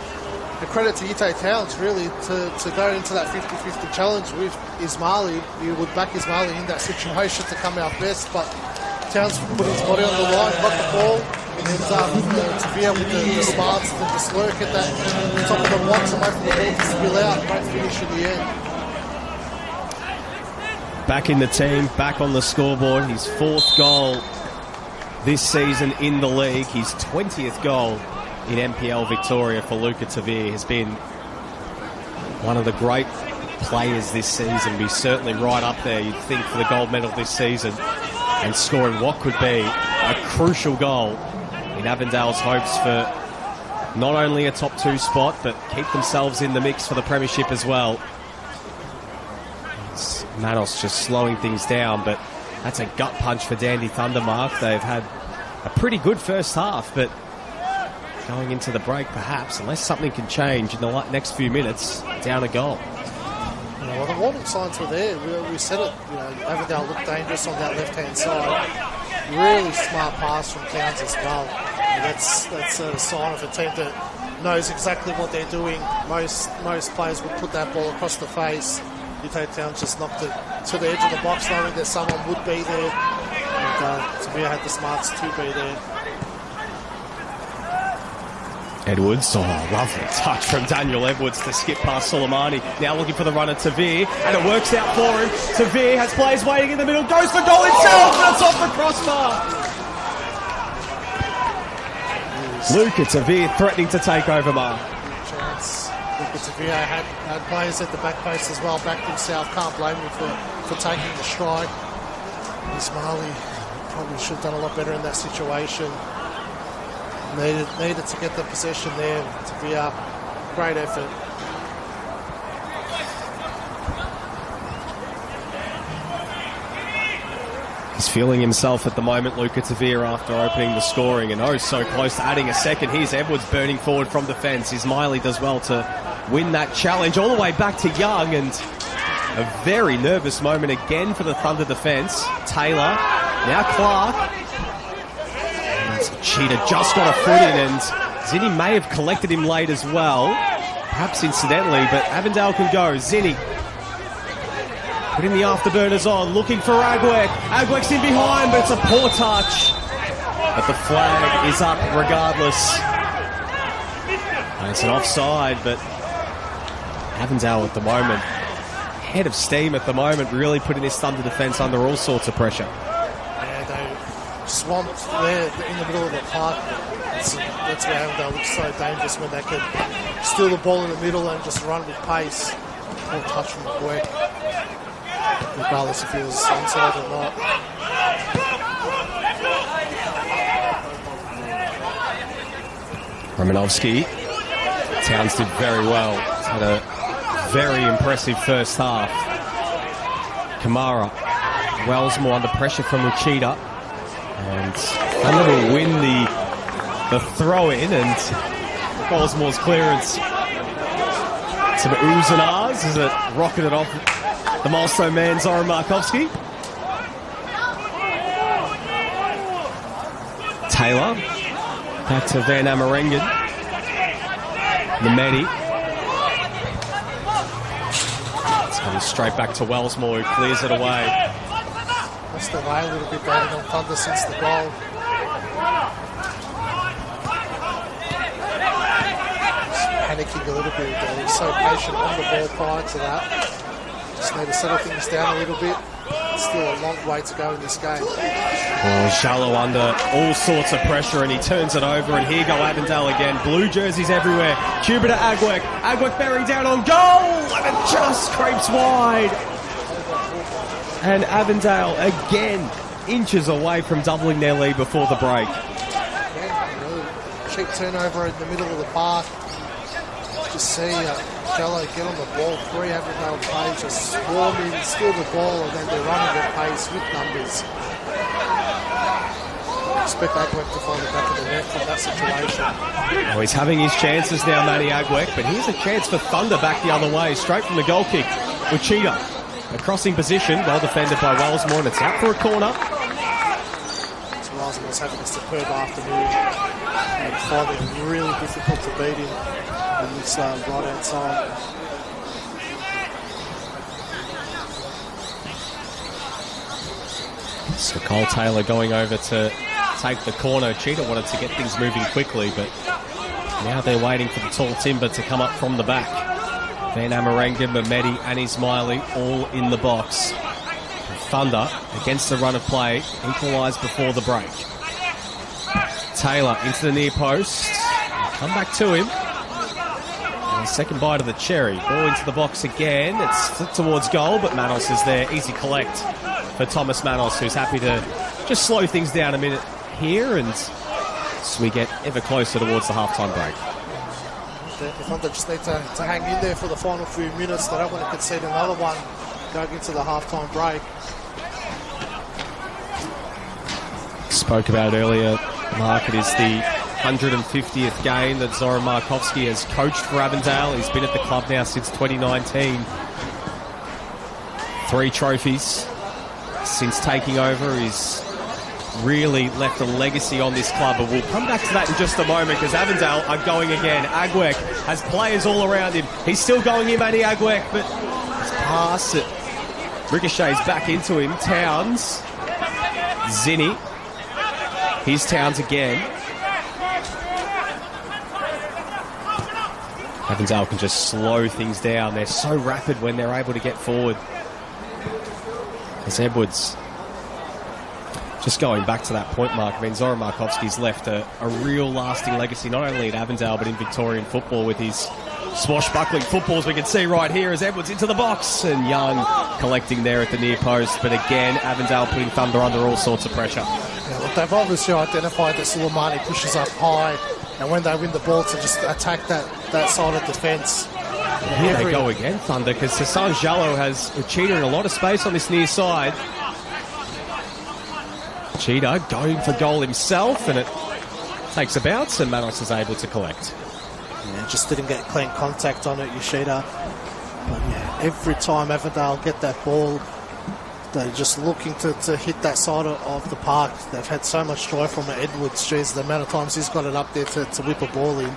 The credit to Yite Towns, really, to go into that 50-50 challenge with Ismaili. You would back Ismaili in that situation to come out best, but Towns put his body on the line, got the ball, and to be able to smarts and just lurk at that top of the box and wait for the ball to spill out. Great finish in the end. Back in the team, back on the scoreboard. His 4th goal this season in the league. His 20th goal in NPL Victoria for Luca Tavir. Has been one of the great players this season. He's certainly right up there, you'd think, for the gold medal this season, and scoring what could be a crucial goal in Avondale's hopes for not only a top 2 spot, but keep themselves in the mix for the premiership as well. Manos just slowing things down, but That's a gut punch for Dandy Thunder, Mark. They've had a pretty good first half, but going into the break, perhaps, unless something can change in the next few minutes, down a goal. Well, the warning signs were there. We said it. Avondale looked dangerous on that left-hand side. Really smart pass from Towns as well. That's a sign of a team that knows exactly what they're doing. Most players would put that ball across the face. Utah Towns just knocked it to the edge of the box, knowing that someone would be there. And Tavia had the smarts to be there. Edwards, lovely touch from Daniel Edwards to skip past Soleimani. Now looking for the runner, Tavir, and it works out for him. Tavir has players waiting in the middle, goes for goal himself, and it's off the crossbar. Luca Tavir threatening to take over, Mark. Chance. Luca Tavir had players at the back post as well, backed himself. Can't blame him for taking the strike. Ismaili probably should have done a lot better in that situation. Needed to get the possession there. Tavia, great effort. He's feeling himself at the moment, Luca Tavir, after opening the scoring, and so close to adding a second. Here's Edwards burning forward from defence. Ismaili does well to win that challenge all the way back to Young, and a very nervous moment again for the Thunder defence. Taylor, now Clark. Cheetah just got a foot in, and Zinni may have collected him late as well, perhaps incidentally, but Avondale can go. Zinni putting the afterburners on, looking for Agwek. Agwek's in behind, but it's a poor touch. But the flag is up regardless. And it's an offside, but Avondale at the moment, head of steam at the moment, really putting this Thunder defence under all sorts of pressure. Swamped there in the middle of the park. That's where Avondale looks so dangerous, when they can steal the ball in the middle and just run with pace. Poor touch from Agwek, regardless if he was onside or not. Romanovsky. Towns did very well. He's had a very impressive first half. Kamara. Wellsmore under pressure from Uchida. And Thunder will win the throw-in, and Wellsmore's clearance. Some oohs and ahs as it rocketed off the milestone man, Zoran Markovsky. Taylor. Back to Van Amerengen. Nemedi. It's coming straight back to Wellsmore, who clears it away. Lost the way a little bit, Dandenong Thunder, since the goal. Just panicking a little bit. He's so patient on the ball prior to that. Just need to settle things down a little bit. Still a long way to go in this game. Oh, Shallow under all sorts of pressure, and he turns it over, and here go Avondale again. Blue jerseys everywhere. Cuba to Agwek. Agwek bearing down on goal, and it just scrapes wide. And Avondale again inches away from doubling their lead before the break. Yeah, really cheap turnover in the middle of the park. Just see Jallo get on the ball. 3 Avondale players just swarm in, steal the ball, and then they're running at pace with numbers. Expect Agwek to find the back of the net from that situation. Oh, he's having his chances now, Manny Agwek, but here's a chance for Thunder back the other way, straight from the goal kick with Cheetah. A crossing position, well defended by Wellsmore, and it's out for a corner. So Wellsmore's having a superb afternoon and finding it really difficult to beat him in this right-hand side. So Cole Taylor going over to take the corner. Cheetah wanted to get things moving quickly, but now they're waiting for the tall timber to come up from the back. Van Amerengen, Mehmedi and Ismaili all in the box. Thunder against the run of play, equalised before the break. Taylor into the near post. Come back to him. And a second bite of the cherry. Ball into the box again. It's flipped towards goal, but Manos is there. Easy collect for Thomas Manos, who's happy to just slow things down a minute here, and as we get ever closer towards the halftime break. The Thunder just need to hang in there for the final few minutes. They don't want to concede another one going into the halftime break. spoke about it earlier, Mark. It is the 150th game that Zoran Markovski has coached for Avondale. He's been at the club now since 2019. 3 trophies since taking over. He's really left a legacy on this club, but we'll come back to that in just a moment because Avondale are going again. Agwek has players all around him. He's still going in, Matty Agwek, but his pass it ricochets back into him. Towns, Zinni, here's Towns again. Avondale can just slow things down. They're so rapid when they're able to get forward. As Edwards, just going back to that point, Mark, I mean, Zoran Markovski's left a real lasting legacy, not only at Avondale, but in Victorian football with his swashbuckling footballs. We can see right here as Edwards into the box and Young collecting there at the near post. But again, Avondale putting Thunder under all sorts of pressure. Yeah, look, they've obviously identified that Suleimani pushes up high, and when they win the ball, to just attack that side of defence. Here they go again, Thunder, because Hassan Jallo has Cheetah in a lot of space on this near side. Cheetah going for goal himself, and it takes a bounce, and Manos is able to collect. Yeah, just didn't get clean contact on it, Yoshida. But yeah, every time Avondale get that ball, they're just looking to hit that side of the park. They've had so much joy from Edwards. Jeez, the amount of times he's got it up there to whip a ball in.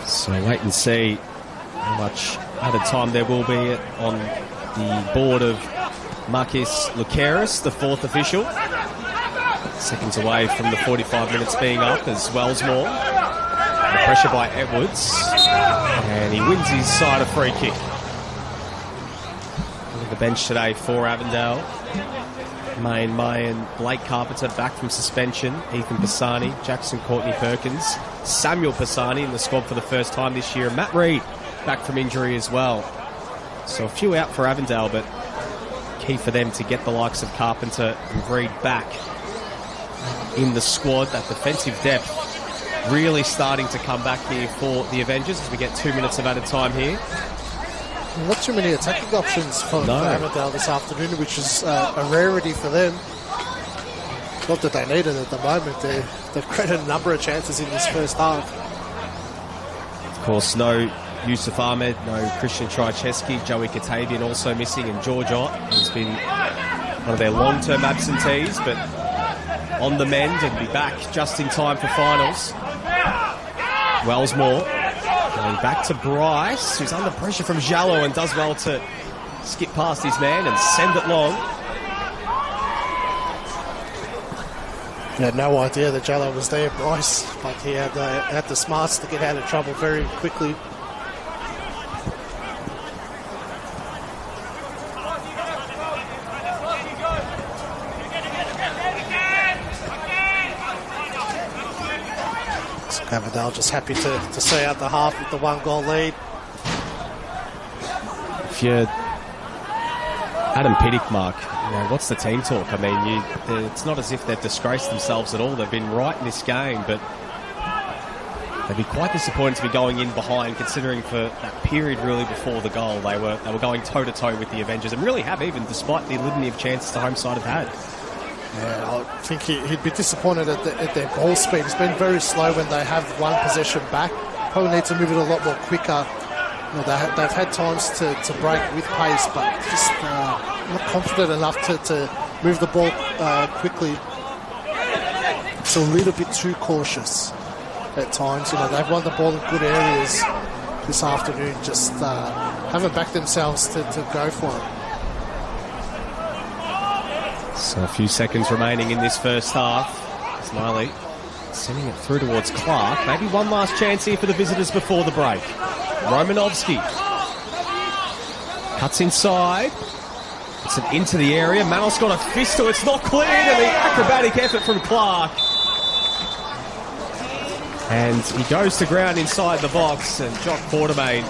So wait and see how much added time there will be on the board of Marquis Lucaris, the 4th official. Seconds away from the 45 minutes being up as Wellsmore. The pressure by Edwards. And he wins his side a free kick. On the bench today for Avondale. Main Mayan, Blake Carpenter back from suspension. Ethan Pisani, Jackson Courtney Perkins, Samuel Pisani in the squad for the first time this year. Matt Reid back from injury as well. So a few out for Avondale, but key for them to get the likes of Carpenter and Reid back in the squad. That defensive depth really starting to come back here for the Avengers as we get 2 minutes of added time here. Not too many attacking options for Avondale this afternoon, which is a rarity for them. Not that they need it at the moment. They've created a number of chances in this first half. Of course, no Yusuf Ahmed, no Christian Trycheski, Joey Katavian also missing, and George Ott has been one of their long-term absentees, but on the mend and be back just in time for finals. Wellsmore going back to Bryce, who's under pressure from Jallo and does well to skip past his man and send it long. He had no idea that Jallo was there, Bryce, but he had the smarts to get out of trouble very quickly. Avondale just happy to see out the half with the 1-goal lead. If you're Adam Piddick, Mark, you know, what's the team talk? I mean, it's not as if they've disgraced themselves at all. They've been right in this game, but they'd be quite disappointed to be going in behind, considering for that period really before the goal they were going toe-to-toe with the Avengers, and really have, even despite the litany of chances the home side have had. Yeah, I think he'd be disappointed at their ball speed. It's been very slow when they have one possession back. Probably need to move it a lot more quicker. You know, they've had times to break with pace, but just not confident enough to move the ball quickly. It's a little bit too cautious at times. You know, they've won the ball in good areas this afternoon, just haven't backed themselves to go for it. So a few seconds remaining in this first half. Smiley sending it through towards Clark. Maybe one last chance here for the visitors before the break. Romanovsky cuts inside. Puts it into the area. Manos got a fist to it. It's not cleared. And the acrobatic effort from Clark. And he goes to ground inside the box. And Jock Quartermain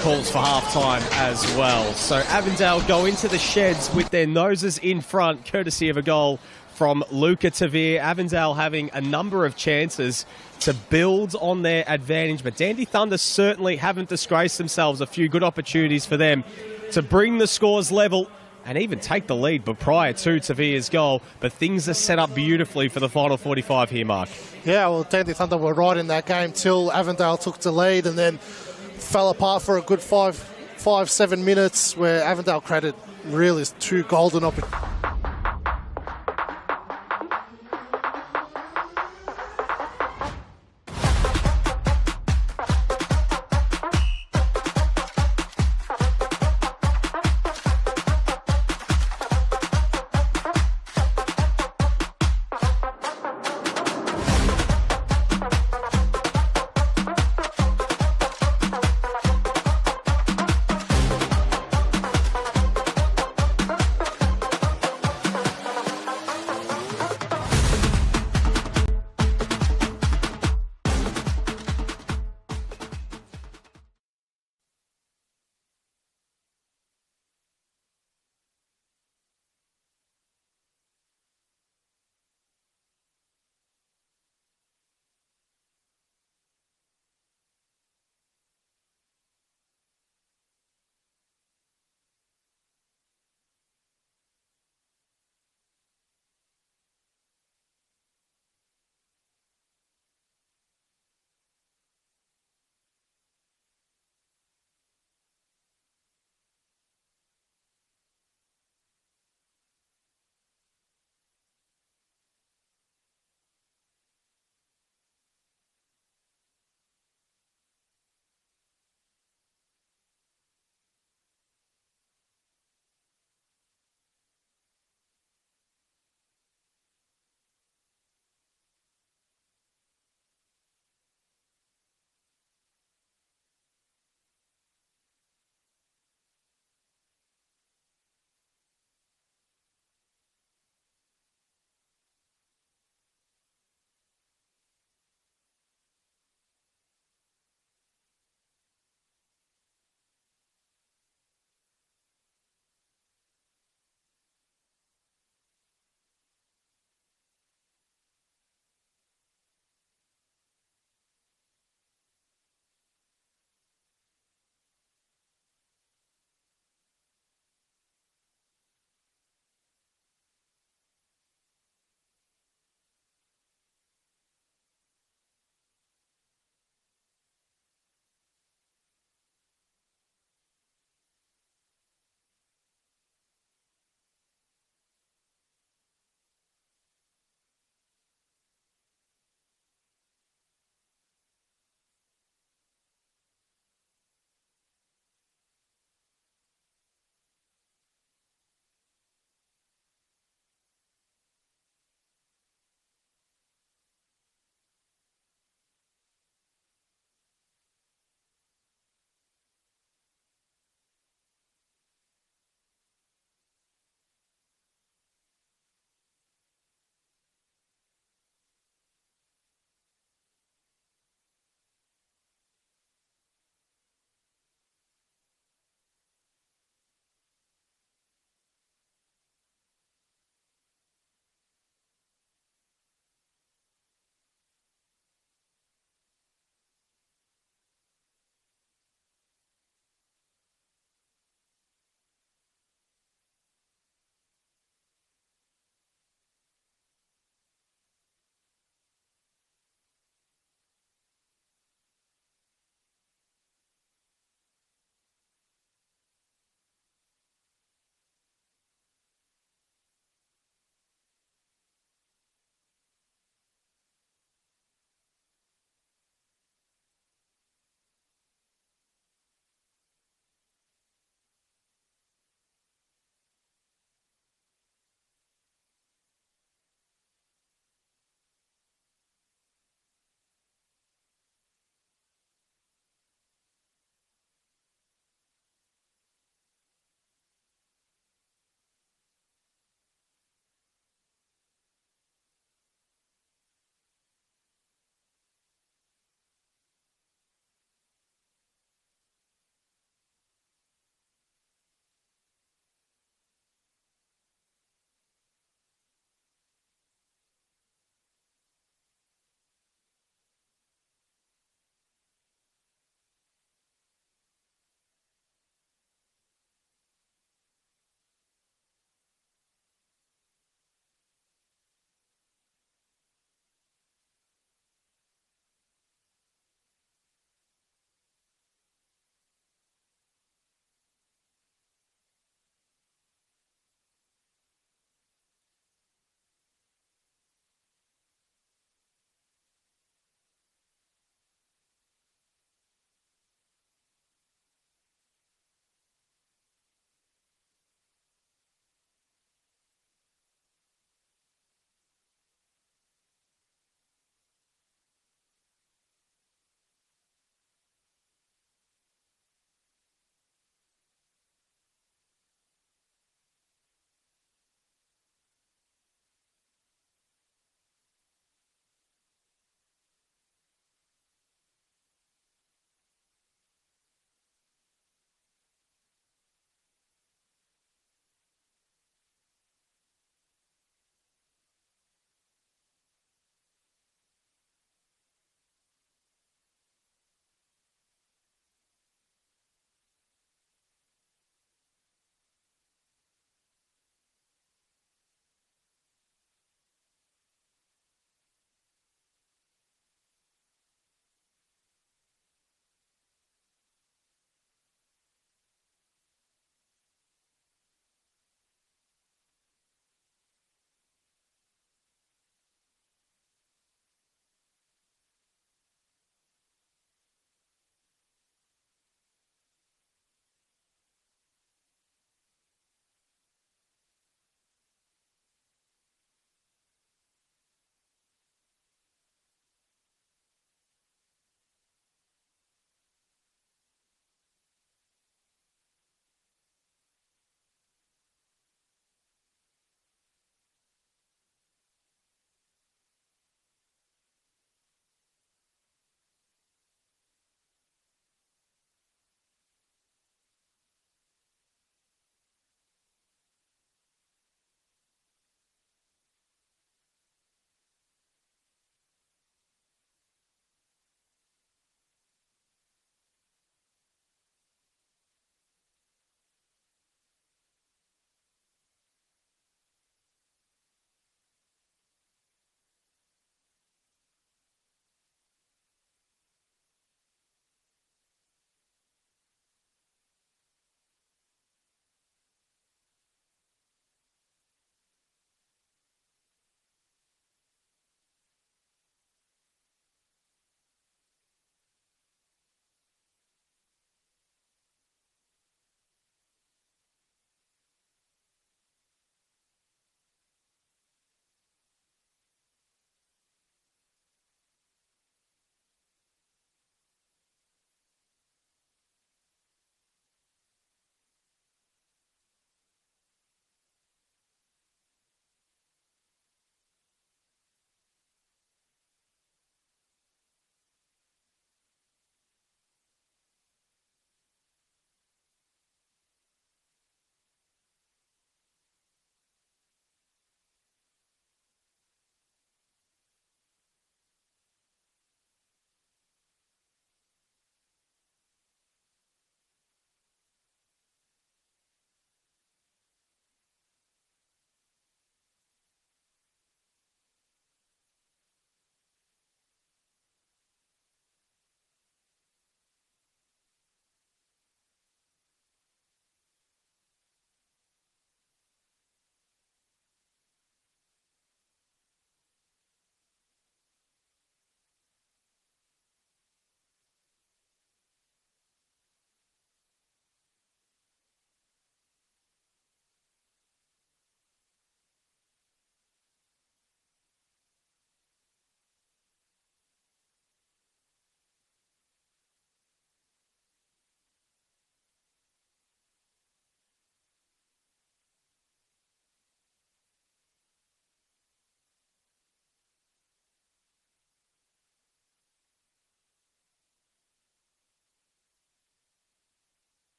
calls for half-time as well. So Avondale go into the sheds with their noses in front, courtesy of a goal from Luca Tavir. Avondale having a number of chances to build on their advantage, but Dandy Thunder certainly haven't disgraced themselves. A few good opportunities for them to bring the scores level and even take the lead, but prior to Tavia's goal. But things are set up beautifully for the final 45 here, Mark. Yeah, well, Dandenong Thunder were right in that game till Avondale took the lead and then fell apart for a good 5-7 minutes where Avondale created really 2 golden opportunities.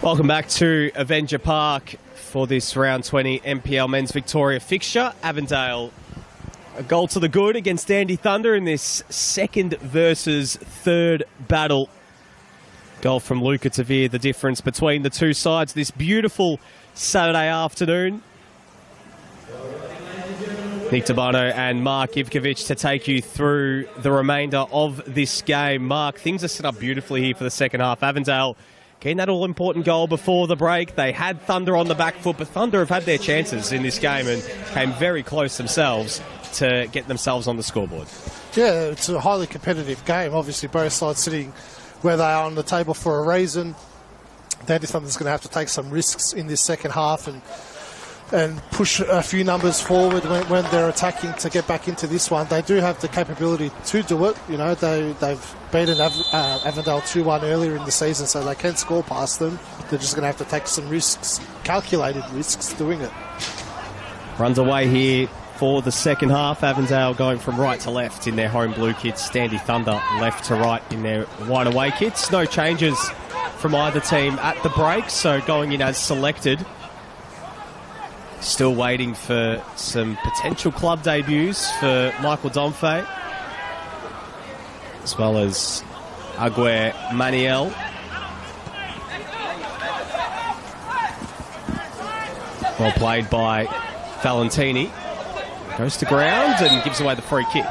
Welcome back to Avenger Park for this round 20 NPL Men's Victoria fixture. Avondale, a goal to the good against Dandy Thunder in this second versus third battle. Goal from Luca Tavir, the difference between the two sides this beautiful Saturday afternoon. Nick Tabano and Mark Ivkovic to take you through the remainder of this game. Mark, things are set up beautifully here for the second half. Avondale getting that all-important goal before the break. They had Thunder on the back foot, but Thunder have had their chances in this game and came very close themselves to get themselves on the scoreboard. Yeah, it's a highly competitive game. Obviously, both sides sitting where they are on the table for a reason. Dandy Thunder's going to have to take some risks in this second half and push a few numbers forward when they're attacking to get back into this one. They do have the capability to do it. You know, they've beaten Avondale 2-1 earlier in the season, so they can score past them. They're just going to have to take some risks, calculated risks, doing it. Runs away here for the second half. Avondale going from right to left in their home blue kits. Dandy Thunder left to right in their white away kits. No changes from either team at the break, so going in as selected. Still waiting for some potential club debuts for Michael Domfe, as well as Aguer Maniel. Well played by Valentini. Goes to ground and gives away the free kick.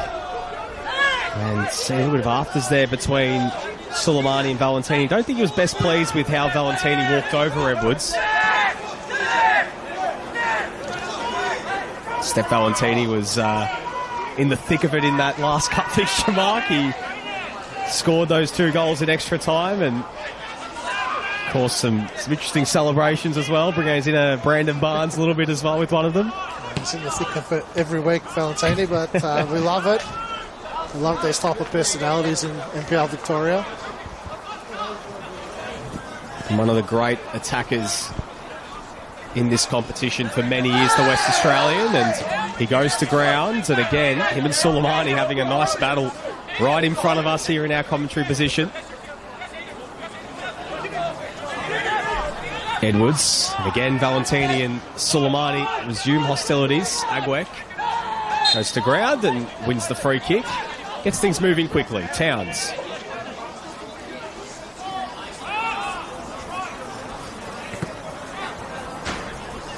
And see a little bit of afters there between Suleimani and Valentini. Don't think he was best pleased with how Valentini walked over Edwards. Steph Valentini was in the thick of it in that last cup fixture, Mark. He scored those 2 goals in extra time and, of course, some interesting celebrations as well. Brings in a Brandon Barnes a little bit as well with one of them. He's in the thick of it every week, Valentini, but we love it. We love these type of personalities in NPL Victoria. And one of the great attackers in this competition for many years, the West Australian, and he goes to ground, and again, him and Suleimani having a nice battle right in front of us here in our commentary position. Edwards, and again, Valentini and Suleimani resume hostilities. Agwek goes to ground and wins the free kick. Gets things moving quickly. Towns.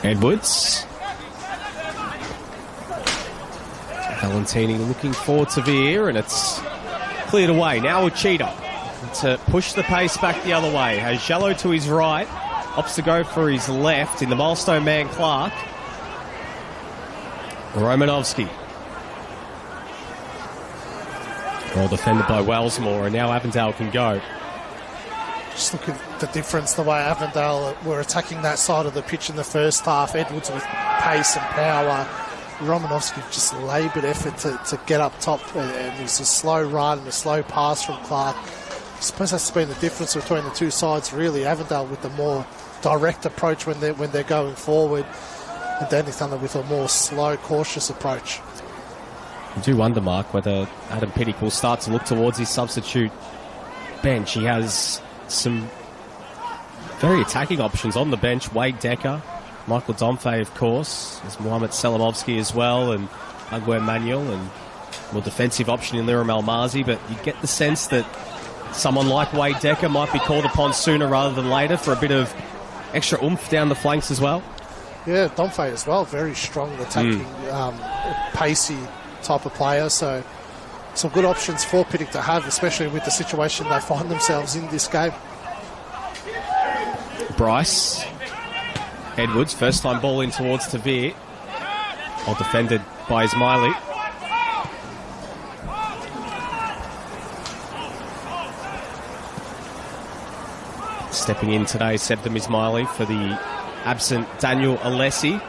Edwards. Valentini looking for Tavir, and it's cleared away. Now Uchida to push the pace back the other way. Has Jallo to his right. Opts to go for his left in the milestone man Clark. Romanovsky. Well defended by Wellsmore, and now Avondale can go. Just look at the difference, the way Avondale were attacking that side of the pitch in the first half. Edwards with pace and power. Romanovsky just laboured effort to get up top, and it was a slow run and a slow pass from Clark. I suppose that's been the difference between the two sides, really. Avondale with the more direct approach when they're going forward, and Dandy Thunder with a more slow, cautious approach. I do wonder, Mark, whether Adam Pittick will start to look towards his substitute bench. He has some very attacking options on the bench. Wade Decker, Michael Domfe, of course. There's Mohamed Selamovsky as well, and Aguer Manuel, and more defensive option in Liram Almazi. But you get the sense that someone like Wade Decker might be called upon sooner rather than later for a bit of extra oomph down the flanks as well. Yeah, Domfe as well. Very strong attacking, pacey type of player. So some good options for Pittick to have, especially with the situation they find themselves in this game. Bryce. Edwards, first time ball in towards Tavir. Well defended by Ismaili. Stepping in today, Sebdom Ismaili for the absent Daniel Alessi.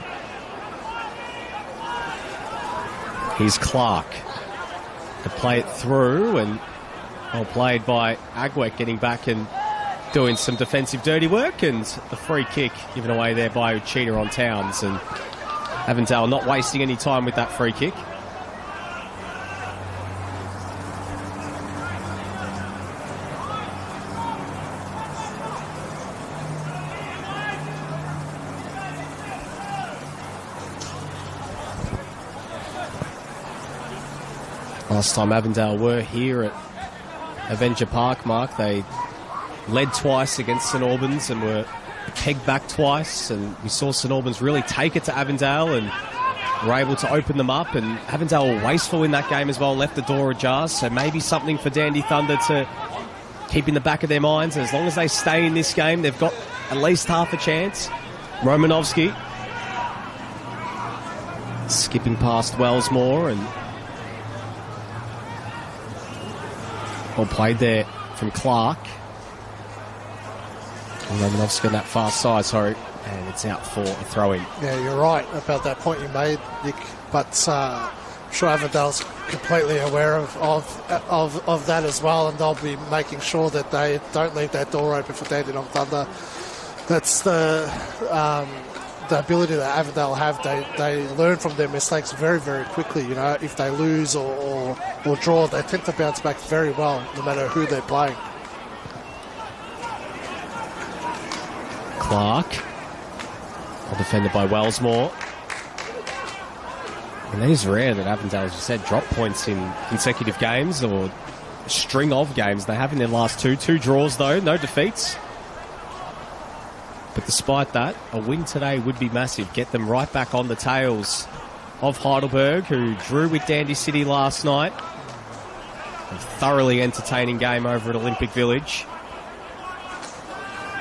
Here's Clark to play it through, and well played by Agwek, getting back and doing some defensive dirty work, and the free kick given away there by Uchida on Towns, and Avondale not wasting any time with that free kick. Last time Avondale were here at Avenger Park, Mark, they led twice against St Albans and were pegged back twice, and we saw St Albans really take it to Avondale and were able to open them up, and Avondale were wasteful in that game as well, left the door ajar, so maybe something for Dandy Thunder to keep in the back of their minds. And as long as they stay in this game, they've got at least half a chance. Romanovsky skipping past Wellsmore, and all played there from Clark. And Romanovsky on that far side, sorry, and it's out for a throw-in. Yeah, you're right about that point you made, Nick, but I'm sure Avondale's completely aware of that as well, and they'll be making sure that they don't leave that door open for Dandenong Thunder. That's the ability that Avondale have. They learn from their mistakes very, very quickly. You know, if they lose or draw, they tend to bounce back very well, no matter who they're playing. Clark, well defended by Wellsmore. And it is rare that Avondale, as you said, drop points in consecutive games or a string of games. They have in their last two draws, though, no defeats. But despite that, a win today would be massive. Get them right back on the tails of Heidelberg, who drew with Dandy City last night. A thoroughly entertaining game over at Olympic Village.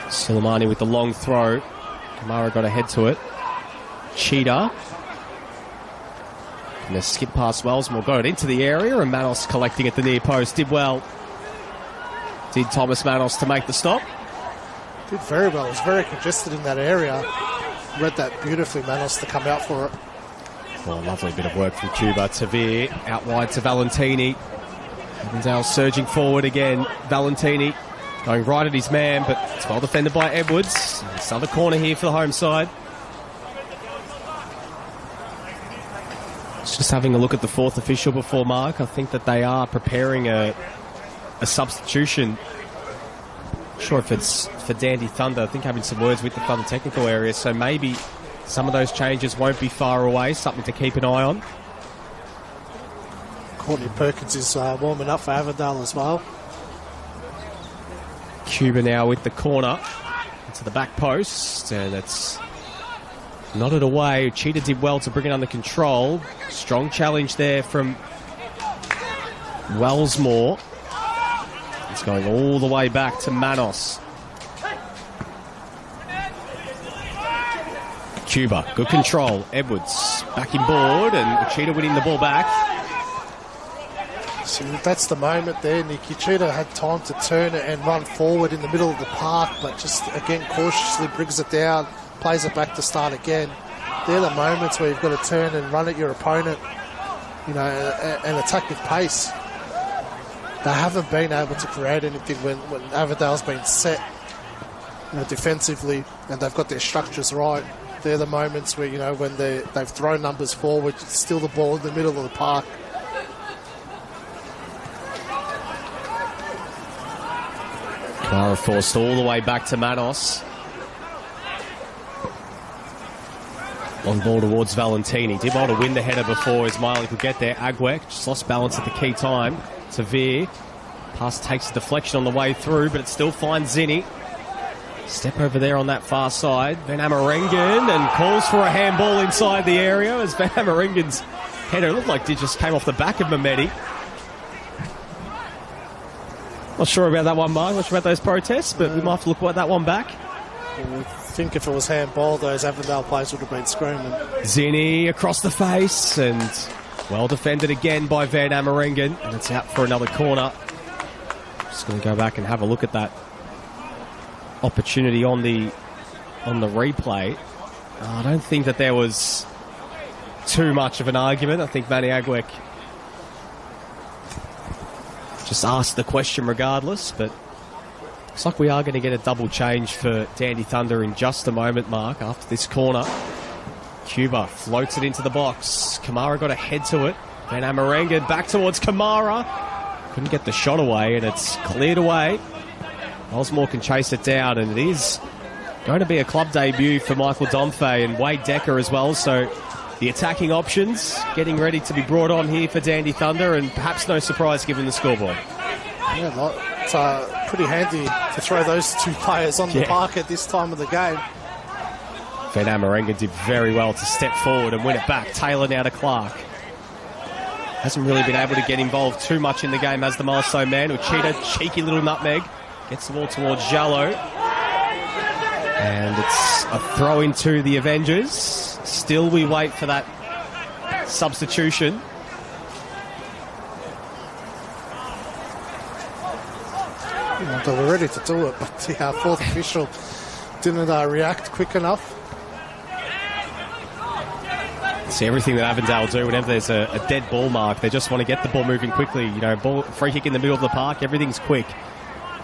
Soleimani with the long throw. Kamara got ahead to it. Cheetah. And a skip past Wellsmore. Got it into the area, and Manos collecting at the near post. Did well. Did Thomas Manos to make the stop. Did very well. It was very congested in that area. Read that beautifully, Manos, to come out for it. Well, a lovely bit of work from Cuba. Tavir out wide to Valentini. Avondale surging forward again. Valentini going right at his man, but it's well defended by Edwards. It's another corner here for the home side. Just having a look at the fourth official before Mark. I think that they are preparing a substitution. Not sure if it's for Dandy Thunder. I think having some words with the Thunder technical area, so maybe some of those changes won't be far away. Something to keep an eye on. Courtney Perkins is warming up for Avondale as well. Cuba now with the corner into the back post, and it's nodded away. Cheetah did well to bring it under control. Strong challenge there from Wellsmore. It's going all the way back to Manos. Cuba, good control. Edwards back in board, and Cheetah winning the ball back. So that's the moment there, Nick. Cheetah had time to turn it and run forward in the middle of the park, but just again cautiously brings it down, plays it back to start again. They're the moments where you've got to turn and run at your opponent, you know, and attack with pace. They haven't been able to create anything when Avondale's been set, you know, defensively, and they've got their structures right. They're the moments where, you know, when they've thrown numbers forward, still the ball in the middle of the park. Clara forced all the way back to Manos. Long ball towards Valentini. Did well to win the header before Ismaili could get there. Agwek just lost balance at the key time. Tavir. Pass takes a deflection on the way through, but it still finds Zinni. Step over there on that far side. Van Amerengen, and calls for a handball inside the area as Van Amerengen's header looked like it just came off the back of Mehmeti. Not sure about that one, Mark. Not sure about those protests, but we might have to look at that one back. I think if it was handball, those Avondale players would have been screaming. Zinni across the face, and well defended again by Van Amerengen, and it's out for another corner. Just going to go back and have a look at that opportunity on the replay. I don't think that there was too much of an argument. I think Manny Agwek just asked the question regardless, but looks like we are going to get a double change for Dandy Thunder in just a moment, Mark, after this corner. Cuba floats it into the box. Kamara got a head to it. Van Amerengen back towards Kamara. Couldn't get the shot away, and it's cleared away. Osmore can chase it down, and it is going to be a club debut for Michael Domfey and Wade Decker as well, so the attacking options getting ready to be brought on here for Dandy Thunder, and perhaps no surprise given the scoreboard. Yeah, it's pretty handy to throw those two players on the park at this time of the game. Van Amarenga did very well to step forward and win it back. Taylor now to Clark. Hasn't really been able to get involved too much in the game as the milestone man. Uchida, cheeky little nutmeg, gets the ball towards Jallo. And it's a throw into the Avengers. Still we wait for that substitution. They were ready to do it, but the fourth official didn't react quick enough. See, everything that Avondale do whenever there's a dead ball mark, they just want to get the ball moving quickly. You know, ball, free kick in the middle of the park, everything's quick.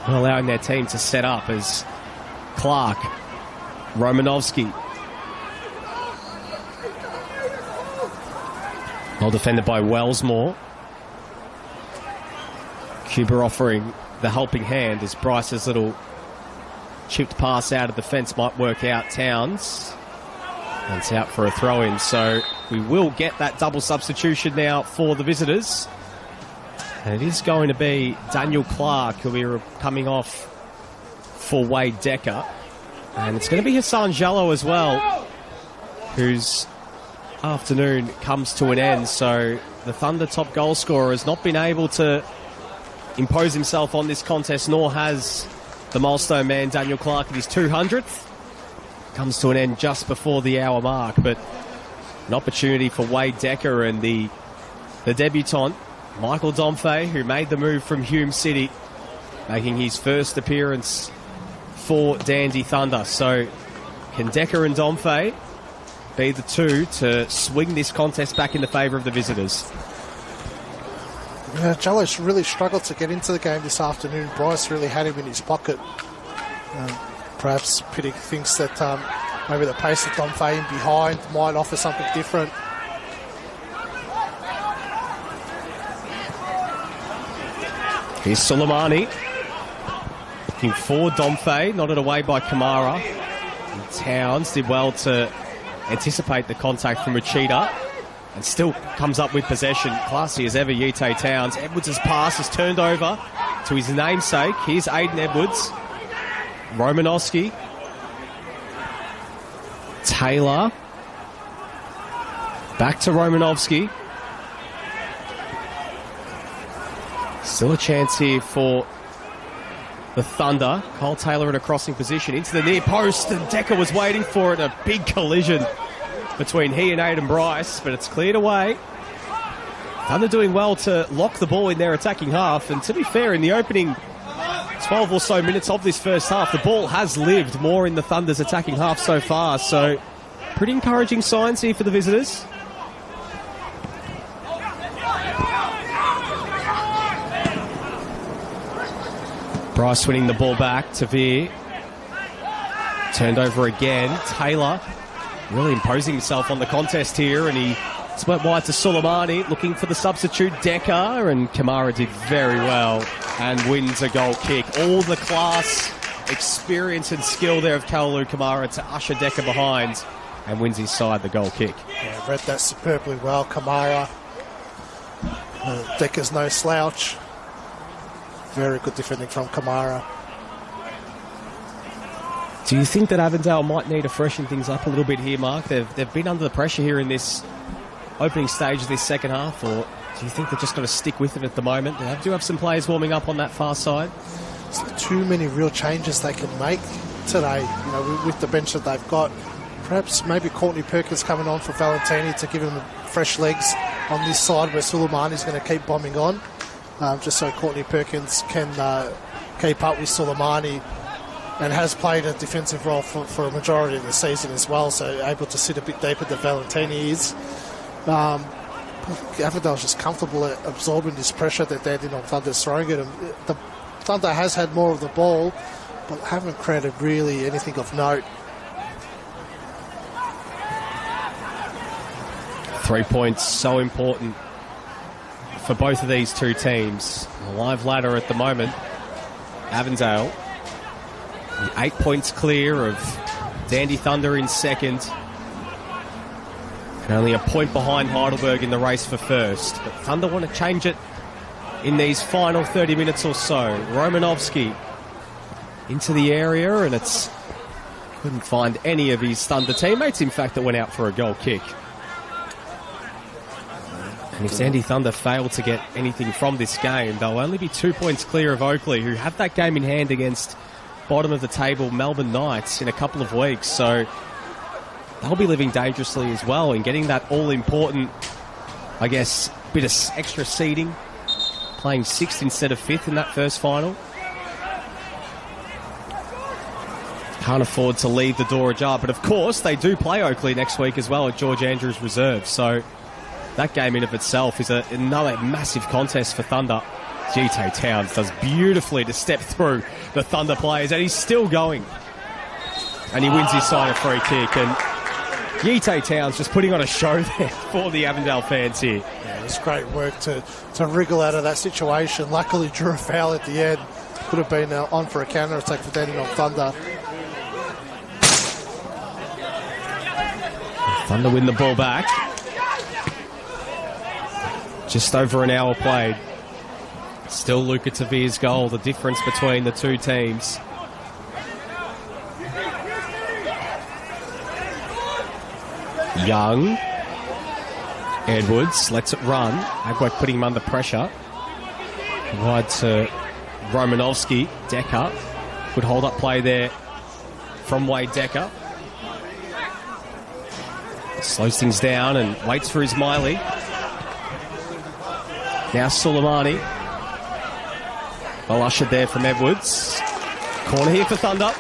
And allowing their team to set up as Clark, Romanovsky. Well defended by Wellsmore. Cuba offering the helping hand as Bryce's little chipped pass out of the fence might work out. Towns. And it's out for a throw-in, so we will get that double substitution now for the visitors. And it is going to be Daniel Clark who'll be coming off for Wade Decker. And it's going to be Hassan Jallo as well, whose afternoon comes to an end. So the Thunder top goal scorer has not been able to impose himself on this contest, nor has the milestone man Daniel Clark at his 200th. Comes to an end just before the hour mark, but an opportunity for Wade Decker and the debutant, Michael Domfey, who made the move from Hume City, making his first appearance for Dandy Thunder. So can Decker and Domfey be the two to swing this contest back in the favour of the visitors? Jallo's really struggled to get into the game this afternoon. Bryce really had him in his pocket. Perhaps Pittick thinks that maybe the pace of Domfey in behind might offer something different. Here's Soleimani. Looking for Domfey, nodded away by Kamara. And Towns did well to anticipate the contact from Uchida. And still comes up with possession. Classy as ever, Yite Towns. Edwards' pass is turned over to his namesake. Here's Aiden Edwards. Romanovsky. Taylor. Back to Romanovsky. Still a chance here for the Thunder. Cole Taylor in a crossing position into the near post, and Decker was waiting for it. A big collision between he and Aiden Bryce, but it's cleared away. Thunder doing well to lock the ball in their attacking half, and to be fair, in the opening 12 or so minutes of this first half, the ball has lived more in the Thunder's attacking half so far, so pretty encouraging signs here for the visitors. Bryce winning the ball back to Veer. Turned over again. Taylor really imposing himself on the contest here, and he split wide to Soleimani, looking for the substitute Decker, and Kamara did very well and wins a goal kick. All the class, experience and skill there of Kaolu Kamara to usher Decker behind and wins his side the goal kick. Yeah, read that superbly well, Kamara. Decker's no slouch. Very good defending from Kamara. Do you think that Avondale might need to freshen things up a little bit here, Mark? They've been under the pressure here in this opening stage of this second half, or do you think they're just got to stick with it at the moment? They do have some players warming up on that far side. There's too many real changes they can make today, you know, with the bench that they've got. Perhaps maybe Courtney Perkins coming on for Valentini to give him fresh legs on this side where Soleimani's going to keep bombing on. Just so Courtney Perkins can keep up with Soleimani, and has played a defensive role for a majority of the season as well, so able to sit a bit deeper than Valentini is. Avondale's just comfortable at absorbing this pressure that Dandenong Thunder's throwing at him. The Thunder has had more of the ball, but haven't created really anything of note. 3 points, so important for both of these two teams. A live ladder at the moment. Avondale, 8 points clear of Dandy Thunder in second. Only a point behind Heidelberg in the race for first. But Thunder want to change it in these final 30 minutes or so. Romanovsky into the area, and it's couldn't find any of his Thunder teammates, in fact, that went out for a goal kick. And if Sandy Thunder fail to get anything from this game, they'll only be 2 points clear of Oakley, who have that game in hand against bottom of the table Melbourne Knights in a couple of weeks. So they'll be living dangerously as well and getting that all-important, I guess, bit of extra seeding, playing 6th instead of 5th in that first final. Can't afford to leave the door ajar, but of course they do play Oakley next week as well at George Andrews Reserve, so that game in of itself is another massive contest for Thunder. G.T. Towns does beautifully to step through the Thunder players, and he's still going. And he wins his side a free kick, and G.T. Towns just putting on a show there for the Avondale fans here. Yeah, it was great work to wriggle out of that situation. Luckily drew a foul at the end. Could have been on for a counter-attack for Dandenong Thunder. Thunder win the ball back. Just over an hour played. Still Luca Tavir's goal, the difference between the two teams. Young. Edwards lets it run. Agwek putting him under pressure. Wide to Romanovsky. Decker. Good hold-up play there from Wade Decker. Slows things down and waits for Ismaili. Now Suleimani. Well ushered there from Edwards. Corner here for Thunder.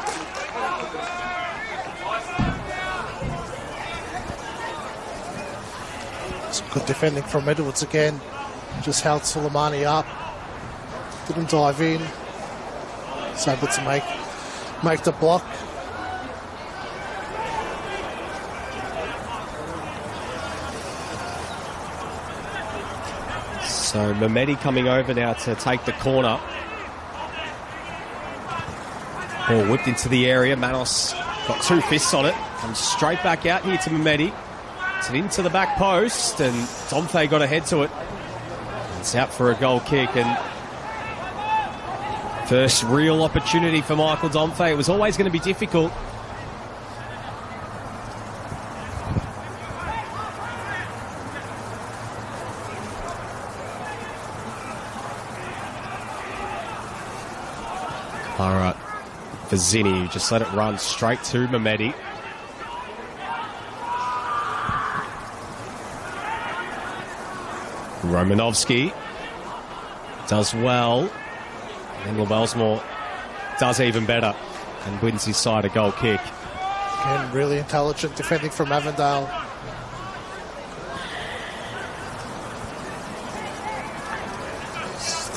Some good defending from Edwards again. Just held Suleimani up. Didn't dive in. Was able to make the block. So Mehmedi coming over now to take the corner. Ball whipped into the area. Manos got 2 fists on it. Comes straight back out here to Mehmedi. It's into the back post, and Domfe got ahead to it. It's out for a goal kick, and first real opportunity for Michael Domfe. It was always going to be difficult. All right, for Zinni, just let it run straight to Mehmedi. Romanovsky does well, and Lawelsmore does even better and wins his side a goal kick. Again, really intelligent defending from Avondale.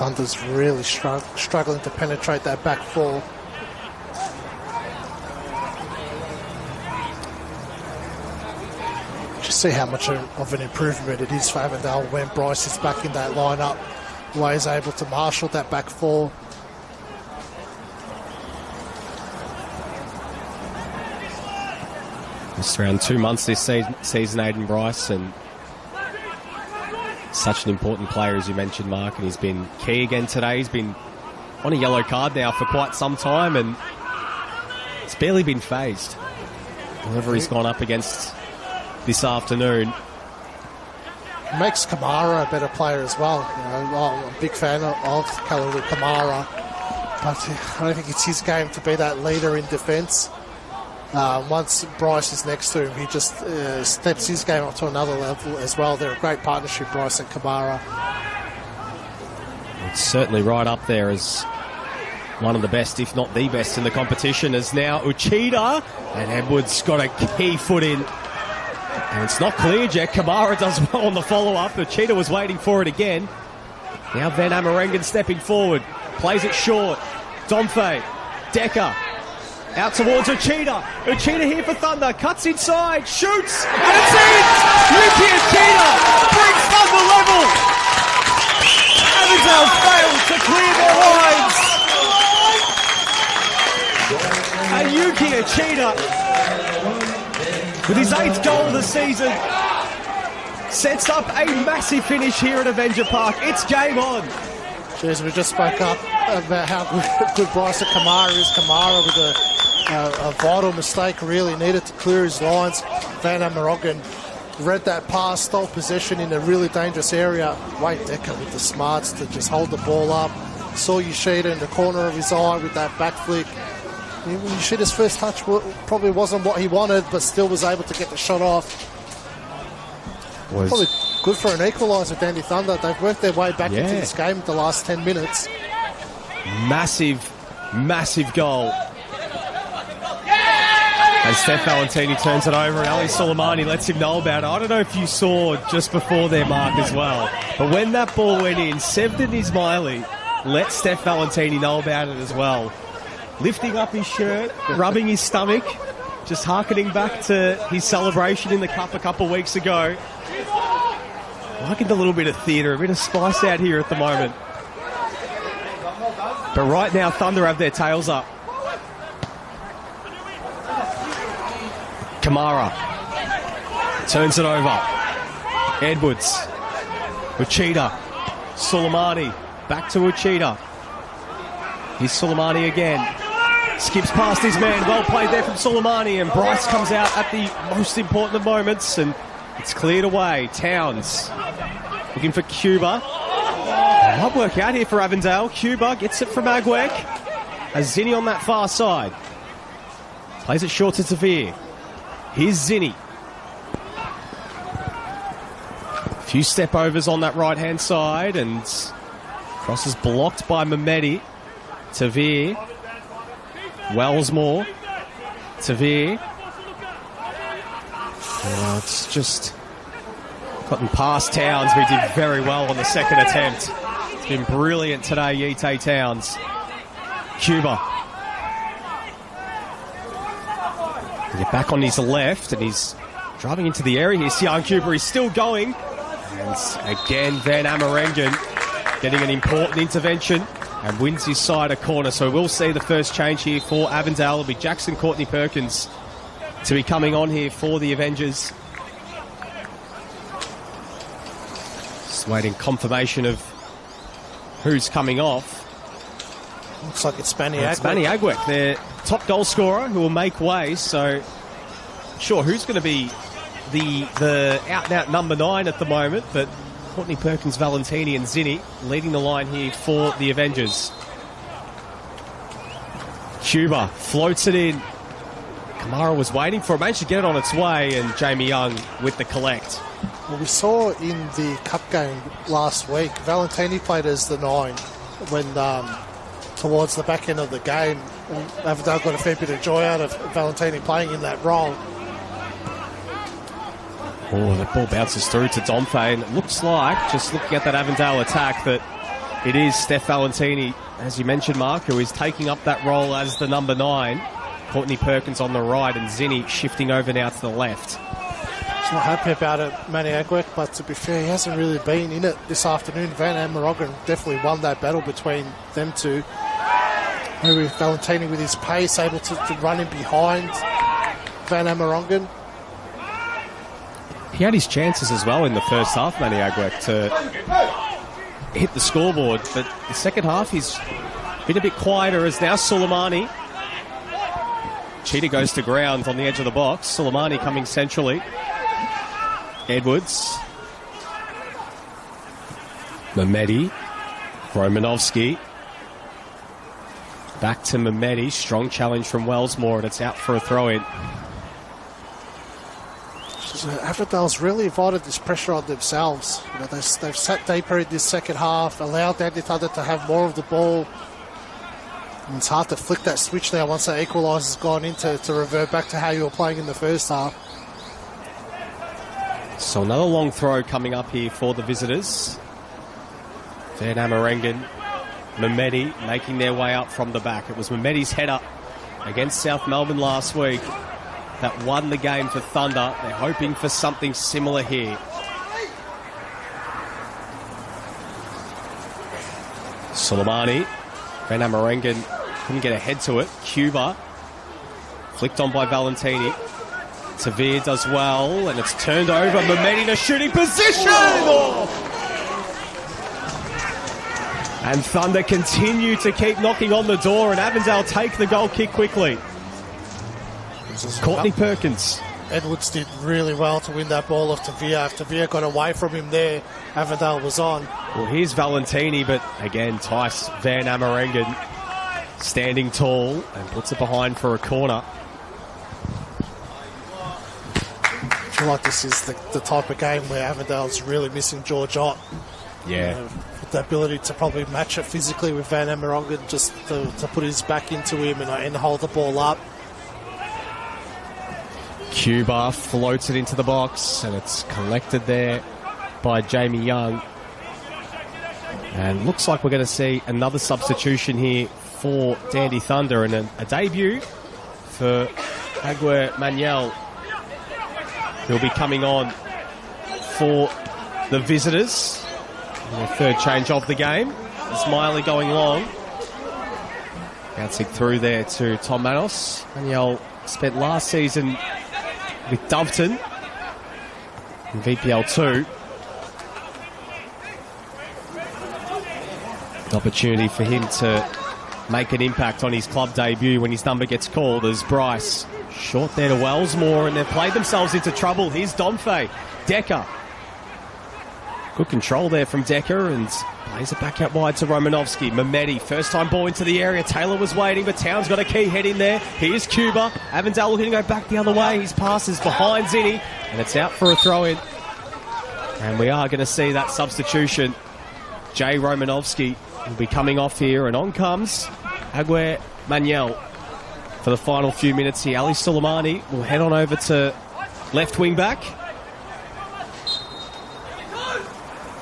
Thunder's really struggling to penetrate that back four. Just see how much of an improvement it is for Avondale when Bryce is back in that lineup. The way he's able to marshal that back four. Just around 2 months this season, Aiden Bryce, and such an important player, as you mentioned, Mark, and he's been key again today. He's been on a yellow card now for quite some time, and it's barely been phased. Whoever he's gone up against this afternoon. Makes Kamara a better player as well. You know, I'm a big fan of Khalil Kamara, but I don't think it's his game to be that leader in defence. Once Bryce is next to him, he just steps his game up to another level as well. They're a great partnership, Bryce and Kamara. It's certainly right up there as one of the best, if not the best, in the competition, as now Uchida, and Edwards got a key foot in. And it's not cleared yet. Kamara does well on the follow-up. Uchida was waiting for it again. Now Van Amerengen stepping forward. Plays it short. Domfe. Decker. Out towards Uchida. Uchida here for Thunder. Cuts inside. Shoots. And it's in! Yuki Uchida brings Thunder level. Avondale failed to clear their lines. And Yuki Uchida, with his 8th goal of the season, sets up a massive finish here at Avenger Park. It's game on. Jeez, we just spoke up about how good Bryson Kamara is. Kamara with a vital mistake, really needed to clear his lines. Van Amerongen read that pass, stole possession in a really dangerous area. Wade Decker with the smarts to just hold the ball up. Saw Yoshida in the corner of his eye with that back flick. Yoshida's first touch probably wasn't what he wanted, but still was able to get the shot off. Probably good for an equaliser, Dandy Thunder. They've worked their way back into this game in the last 10 minutes. Massive, massive goal. As Steph Valentini turns it over and Ali Soleimani lets him know about it. I don't know if you saw just before their mark as well, but when that ball went in, Sevdan Ismaili let Steph Valentini know about it as well. Lifting up his shirt, rubbing his stomach, just harkening back to his celebration in the cup a couple of weeks ago. Liking a little bit of theatre, a bit of spice out here at the moment. But right now, Thunder have their tails up. Kamara turns it over. Edwards. Uchida. Soleimani. Back to Uchida. Here's Soleimani again. Skips past his man. Well played there from Soleimani. And Bryce comes out at the most important of moments. And it's cleared away. Towns looking for Cuba. Might work out here for Avondale. Cuba gets it from Agwek. Has Zinni on that far side. Plays it short to Tavir. Here's Zinni. A few step overs on that right-hand side, and cross is blocked by Mehmeti. Tavir. Wellsmore. Tavir. It's just gotten past Towns, who did very well on the second attempt. It's been brilliant today, Yite Towns. Cuba. Get back on his left, and he's driving into the area here. Sian Cuba is still going. And again, Van Amerongen getting an important intervention and wins his side a corner. So we'll see the first change here for Avondale. It'll be Jackson Courtney Perkins to be coming on here for the Avengers. Just waiting confirmation of who's coming off. Looks like it's Manny Agwek. It's Manny Agwek, their top goal scorer, who will make way. So, sure, who's going to be the out-and-out number 9 at the moment, but Courtney Perkins, Valentini and Zinni leading the line here for the Avengers. Cuba floats it in. Kamara was waiting for it, managed to get it on its way, and Jamie Young with the collect. Well, we saw in the cup game last week, Valentini played as the 9 when towards the back end of the game. Avondale got a fair bit of joy out of Valentini playing in that role. Oh, the ball bounces through to Domfe, and it looks like, just looking at that Avondale attack, that it is Steph Valentini, as you mentioned, Mark, who is taking up that role as the number 9. Courtney Perkins on the right, and Zinni shifting over now to the left. He's not happy about it, Manny Agwek, but to be fair, he hasn't really been in it this afternoon. Van Amerongen definitely won that battle between them two. Maybe Valentini with his pace able to run in behind Van Amerongen. He had his chances as well in the first half, Manny Agwek, to hit the scoreboard, but the second half he's been a bit quieter, as now Soleimani. Cheetah goes to ground on the edge of the box. Soleimani coming centrally. Edwards. Mehmeti. Romanovsky. Back to Mehmeti. Strong challenge from Wellsmore, and it's out for a throw-in. Avondale's really invited this pressure on themselves. You know, they've sat deeper in this second half, allowed Dandy Thunder to have more of the ball. And it's hard to flick that switch now once that equaliser's gone in to revert back to how you were playing in the first half. So another long throw coming up here for the visitors. Van Amerongen, Mehmeti making their way up from the back. It was Mehmeti's header against South Melbourne last week that won the game for Thunder. They're hoping for something similar here. Soleimani. Van Amerongen couldn't get ahead to it. Cuba flicked on by Valentini. Tavir does well, and it's turned over. Mehmedi in a shooting position! Oh! And Thunder continue to keep knocking on the door, and Avondale take the goal kick quickly. Courtney Perkins. Edwards did really well to win that ball off Tavir. If Tavir got away from him there, Avondale was on. Well, here's Valentini, but again, Tice Van Amerongen standing tall and puts it behind for a corner. I feel like this is the type of game where Avondale's really missing George Ott. Yeah. The ability to probably match it physically with Van Amerongen, just to put his back into him and hold the ball up. Cuba floats it into the box, and it's collected there by Jamie Young. And looks like we're going to see another substitution here for Dandy Thunder, and a debut for Aguirre Manuel, who'll be coming on for the visitors. The third change of the game. Smiley going long. Bouncing through there to Tom Manos. Manuel spent last season with Doveton in VPL 2. An opportunity for him to make an impact on his club debut when his number gets called as Bryce. Short there to Wellsmore, and they've played themselves into trouble. Here's Domfe. Decker. Good control there from Decker, and plays it back out wide to Romanovsky. Mehmedi, first time ball into the area. Taylor was waiting, but Town's got a key head in there. Here's Cuba. Avondale looking to go back the other way. His pass is behind Zinni, and it's out for a throw-in. And we are going to see that substitution. Jay Romanovsky will be coming off here, and on comes Aguirre Manuel for the final few minutes here. Ali Suleimani will head on over to left wing back.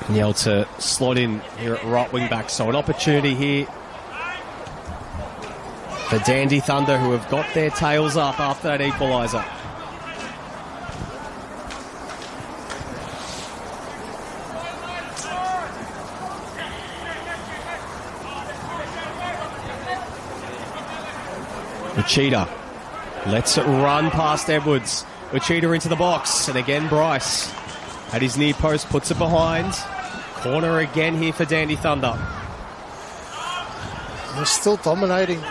Manuel to slot in here at right wing back. So an opportunity here for Dandy Thunder, who have got their tails up after that equaliser. Uchida lets it run past Edwards. Uchida into the box, and again Bryce at his near post puts it behind. Corner again here for Dandy Thunder. They're still dominating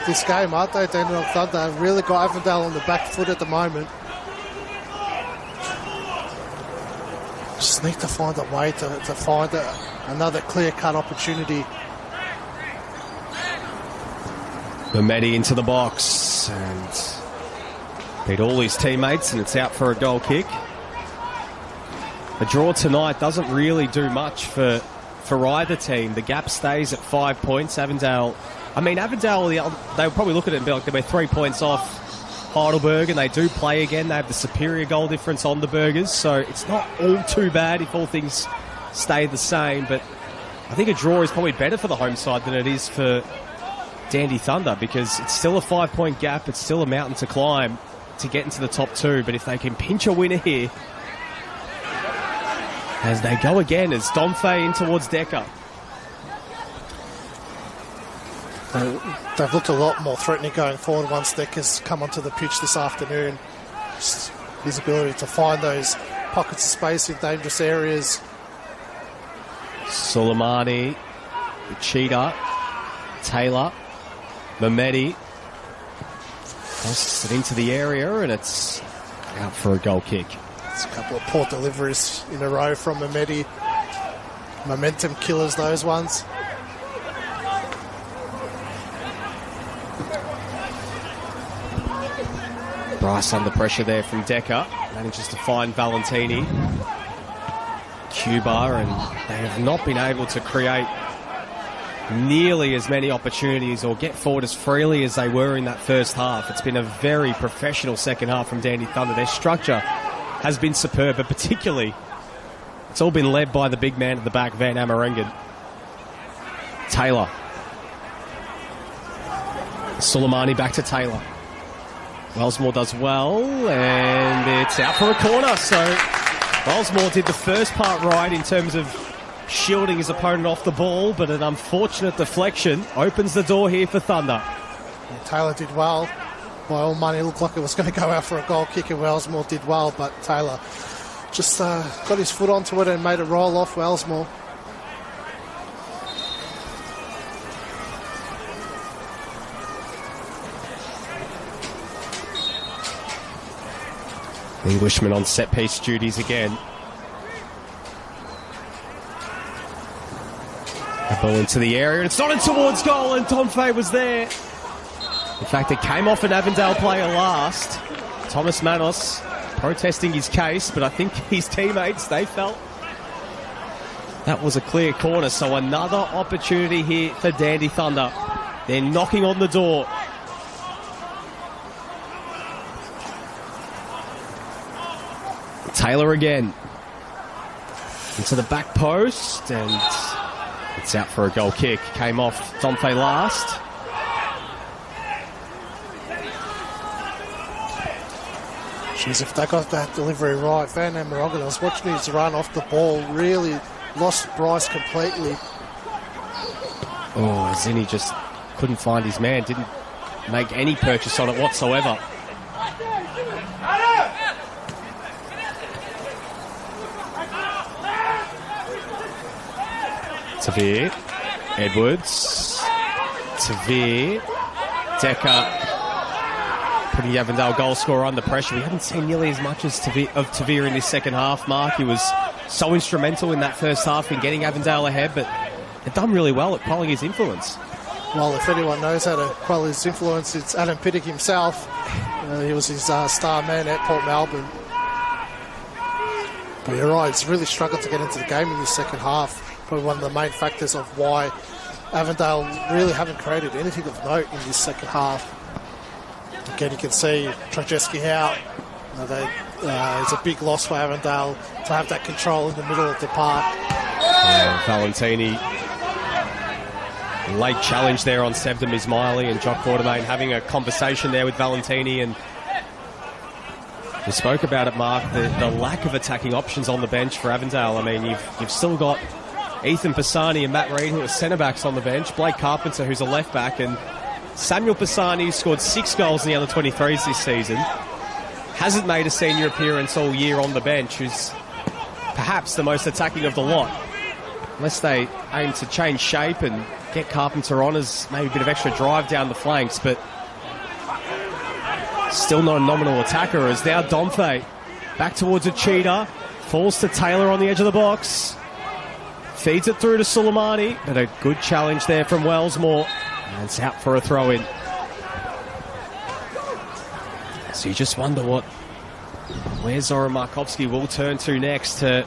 this game, aren't they, Dandenong Thunder? They've really got Avondale on the back foot at the moment. Just need to find a way to find another clear-cut opportunity. Mehmedi into the box and beat all his teammates, and it's out for a goal kick. A draw tonight doesn't really do much for either team. The gap stays at 5 points. Avondale, they'll probably look at it and be like, they're 3 points off Heidelberg, and they do play again. They have the superior goal difference on the Burgers, so it's not all too bad if all things stay the same. But I think a draw is probably better for the home side than it is for Dandy Thunder, because it's still a 5 point gap. It's still a mountain to climb to get into the top two. But if they can pinch a winner here, as they go again, as Domfe in towards Decker. They've looked a lot more threatening going forward once Decker's come onto the pitch this afternoon. Just his ability to find those pockets of space in dangerous areas. Suleimani, Uchida, Taylor, Mehmedi. Crosses it into the area, and it's out for a goal kick. It's a couple of poor deliveries in a row from Mehmedi. Momentum killers, those ones. Bryce under pressure there from Decker. Manages to find Valentini. Cuba, and they have not been able to create nearly as many opportunities or get forward as freely as they were in that first half. It's been a very professional second half from Dandy Thunder. Their structure has been superb, but particularly it's all been led by the big man at the back, Van Amerongen. Taylor. Suleimani back to Taylor. Wellsmore does well, and it's out for a corner. So Wellsmore did the first part right in terms of shielding his opponent off the ball, but an unfortunate deflection opens the door here for Thunder. And Taylor did well by all money, it looked like it was going to go out for a goal kick, and Wellsmore did well, but Taylor just got his foot onto it and made it roll off Wellsmore. Englishman on set-piece duties again. A ball into the area, and it's not in towards goal, and Donfay was there. In fact, it came off an Avondale player last. Thomas Manos protesting his case, but I think his teammates, they felt that was a clear corner. So another opportunity here for Dandy Thunder. They're knocking on the door. Taylor again into the back post, and it's out for a goal kick. Came off Donfay last. Jeez, if they got that delivery right, Van Amerongen, I was watching his run off the ball, really lost Bryce completely. Oh, Zinni just couldn't find his man, didn't make any purchase on it whatsoever. Tavir, Edwards, Tavir, Decker, putting the Avondale goal scorer under pressure. We haven't seen nearly as much as Tavir in this second half, Mark. He was so instrumental in that first half in getting Avondale ahead, but they've done really well at quelling his influence. Well, if anyone knows how to quell his influence, it's Adam Pittock himself. He was his star man at Port Melbourne. But you're right, he's really struggled to get into the game in this second half. Probably one of the main factors of why Avondale really haven't created anything of note in this second half. Again, you can see Trajeski out. It's a big loss for Avondale to have that control in the middle of the park. Valentini, late challenge there on Sebdom Ismaili, and Jock Quartermain having a conversation there with Valentini. And we spoke about it, Mark, the lack of attacking options on the bench for Avondale. I mean, you've still got Ethan Pisani and Matt Reid, who are centre-backs on the bench, Blake Carpenter, who's a left-back, and Samuel Pisani, who scored 6 goals in the under-23s this season, hasn't made a senior appearance all year on the bench, who's perhaps the most attacking of the lot. Unless they aim to change shape and get Carpenter on as maybe a bit of extra drive down the flanks, but still not a nominal attacker. As now Donfay back towards a cheetah, falls to Taylor on the edge of the box, feeds it through to Suleimani, but a good challenge there from Wellsmore, and it's out for a throw-in. So you just wonder where Zoran Markovski will turn to next to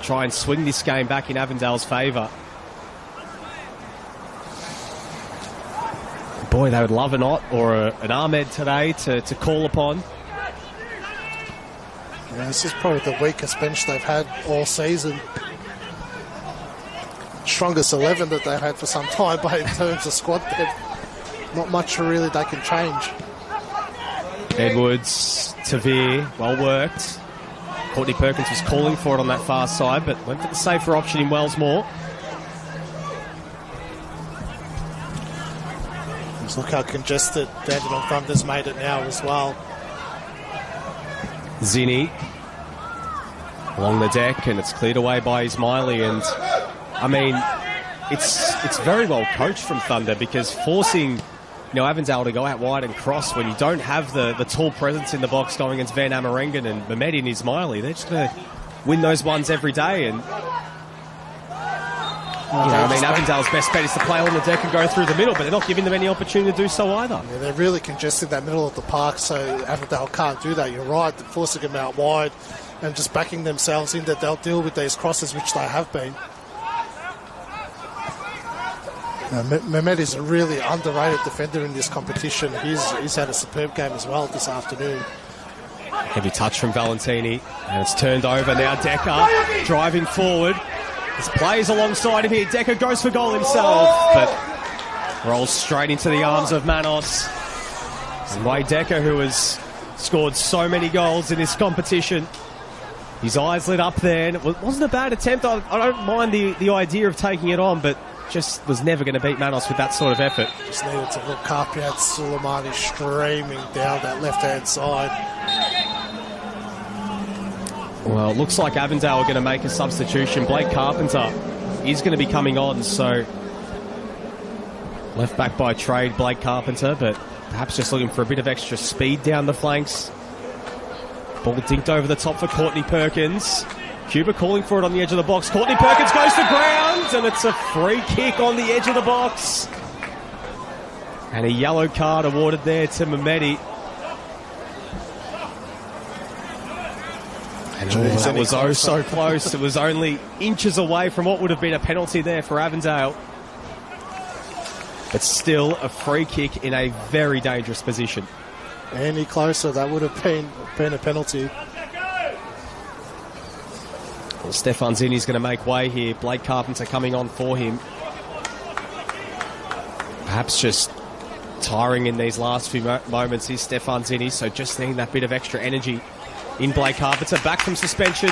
try and swing this game back in Avondale's favour. Boy, they would love an Ott or an Ahmed today to call upon. Yeah, this is probably the weakest bench they've had all season. Strongest 11 that they've had for some time, but in terms of squad depth, not much really they can change. Edwards, Tavir, well worked. Courtney Perkins was calling for it on that far side, but went for the safer option in Wellsmore. Just look how congested Dandenong Thunder's made it now as well. Zinni along the deck, and it's cleared away by Ismaili. And I mean, it's very well coached from Thunder, because forcing Avondale to go out wide and cross when you don't have the tall presence in the box going against Van Amerongen and Mehmedi and Ismaili, they're just going to win those ones every day. And Avondale's best bet is to play on the deck and go through the middle, but they're not giving them any opportunity to do so either. Yeah, they're really congested that middle of the park, so Avondale can't do that. You're right, they're forcing them out wide and just backing themselves in that they'll deal with these crosses, which they have been. Mehmed is a really underrated defender in this competition. He's had a superb game as well this afternoon. Heavy touch from Valentini, and it's turned over now. Decker driving forward. His players alongside him here. Decker goes for goal himself, but rolls straight into the arms of Manos. And Wade Decker, who has scored so many goals in this competition, his eyes lit up there, and it wasn't a bad attempt. I don't mind the idea of taking it on, but just was never going to beat Manos with that sort of effort. Just needed to look up. You had Suleimani streaming down that left-hand side. Well, it looks like Avondale are going to make a substitution. Blake Carpenter is going to be coming on, so left back by trade, Blake Carpenter, but perhaps just looking for a bit of extra speed down the flanks. Ball dinked over the top for Courtney Perkins. Cuba calling for it on the edge of the box. Courtney Perkins goes to ground, and it's a free kick on the edge of the box. And a yellow card awarded there to Mehmeti. And that was oh so close. It was only inches away from what would have been a penalty there for Avondale. But still a free kick in a very dangerous position. Any closer, that would have been a penalty. Well, Stefan Zinni's going to make way here. Blake Carpenter coming on for him. Perhaps just tiring in these last few moments is Stefan Zinni, so just needing that bit of extra energy in Blake Carpenter. Back from suspension.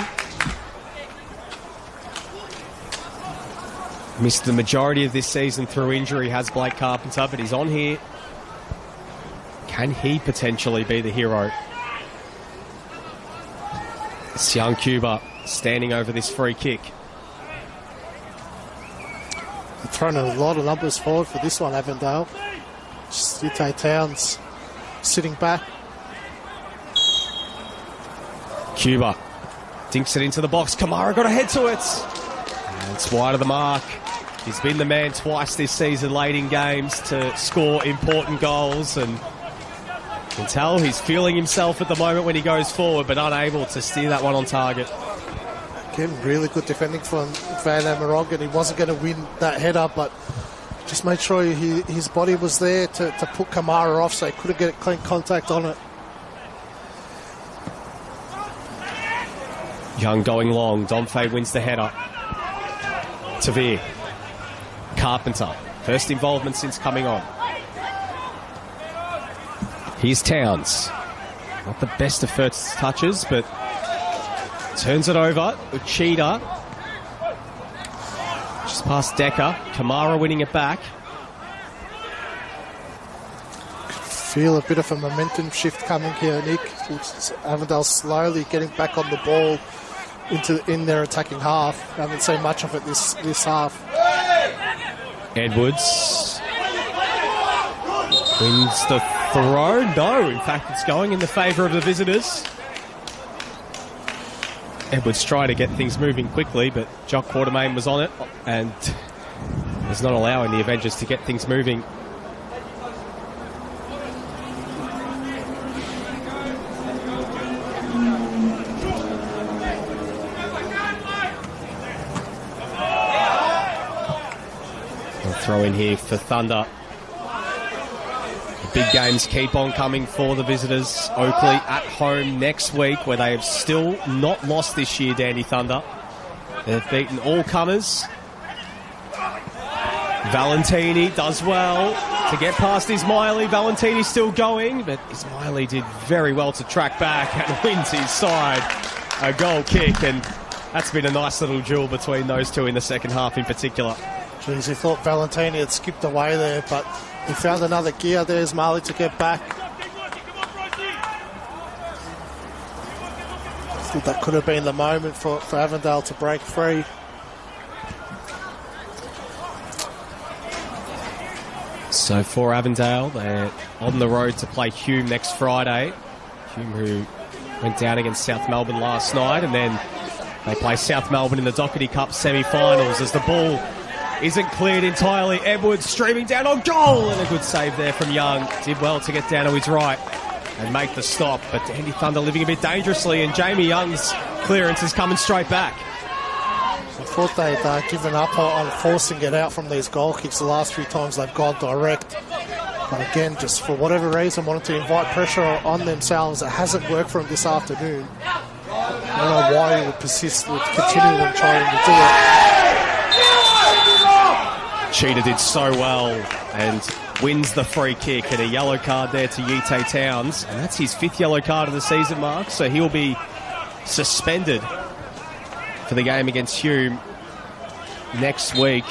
Missed the majority of this season through injury, has Blake Carpenter, but he's on here. Can he potentially be the hero? It's young Cuba standing over this free kick. They're throwing a lot of numbers forward for this one, Avondale. Just Ute Towns sitting back. Cuba dinks it into the box. Kamara got a head to it. And it's wide of the mark. He's been the man twice this season late in games to score important goals, and you can tell he's feeling himself at the moment when he goes forward, but unable to steer that one on target. Again, really good defending from Van Amerongen. He wasn't going to win that header, but just made sure his body was there to put Kamara off, so he couldn't get clean contact on it. Young going long. Domfay wins the header. Tavir. Carpenter. First involvement since coming on. Here's Towns. Not the best of first touches, but turns it over. Uchida. Just past Decker. Kamara winning it back. Feel a bit of a momentum shift coming here, Nick. Avondale slowly getting back on the ball in their attacking half. Haven't seen much of it this half. Edwards wins the throw. No, in fact, it's going in the favour of the visitors. Edwards trying to get things moving quickly, but Jock Quartermain was on it and was not allowing the Avengers to get things moving. Throw in here for Thunder. The big games keep on coming for the visitors. Oakley at home next week, where they have still not lost this year, Dandy Thunder. They've beaten all comers. Valentini does well to get past Ismaili. Valentini still going, but Ismaili did very well to track back and wins his side a goal kick, and that's been a nice little duel between those two in the second half in particular. Jeez, he thought Valentini had skipped away there, but he found another gear there, Ismaili, to get back. I thought that could have been the moment for Avondale to break free. So for Avondale, they're on the road to play Hume next Friday. Hume, who went down against South Melbourne last night, and then they play South Melbourne in the Doherty Cup semi-finals as the ball isn't cleared entirely. Edwards streaming down on goal, and a good save there from Young. Did well to get down to his right and make the stop, but Dandy Thunder living a bit dangerously, and Jamie Young's clearance is coming straight back. I thought they'd given up on forcing it out from these goal kicks the last few times they've gone direct. But again, just for whatever reason, wanted to invite pressure on themselves. It hasn't worked for them this afternoon. I don't know why he would persist with continuing trying to do it. Cheetah did so well and wins the free kick, and a yellow card there to Ute Towns, and that's his 5th yellow card of the season, Mark, so he'll be suspended for the game against Hume next week.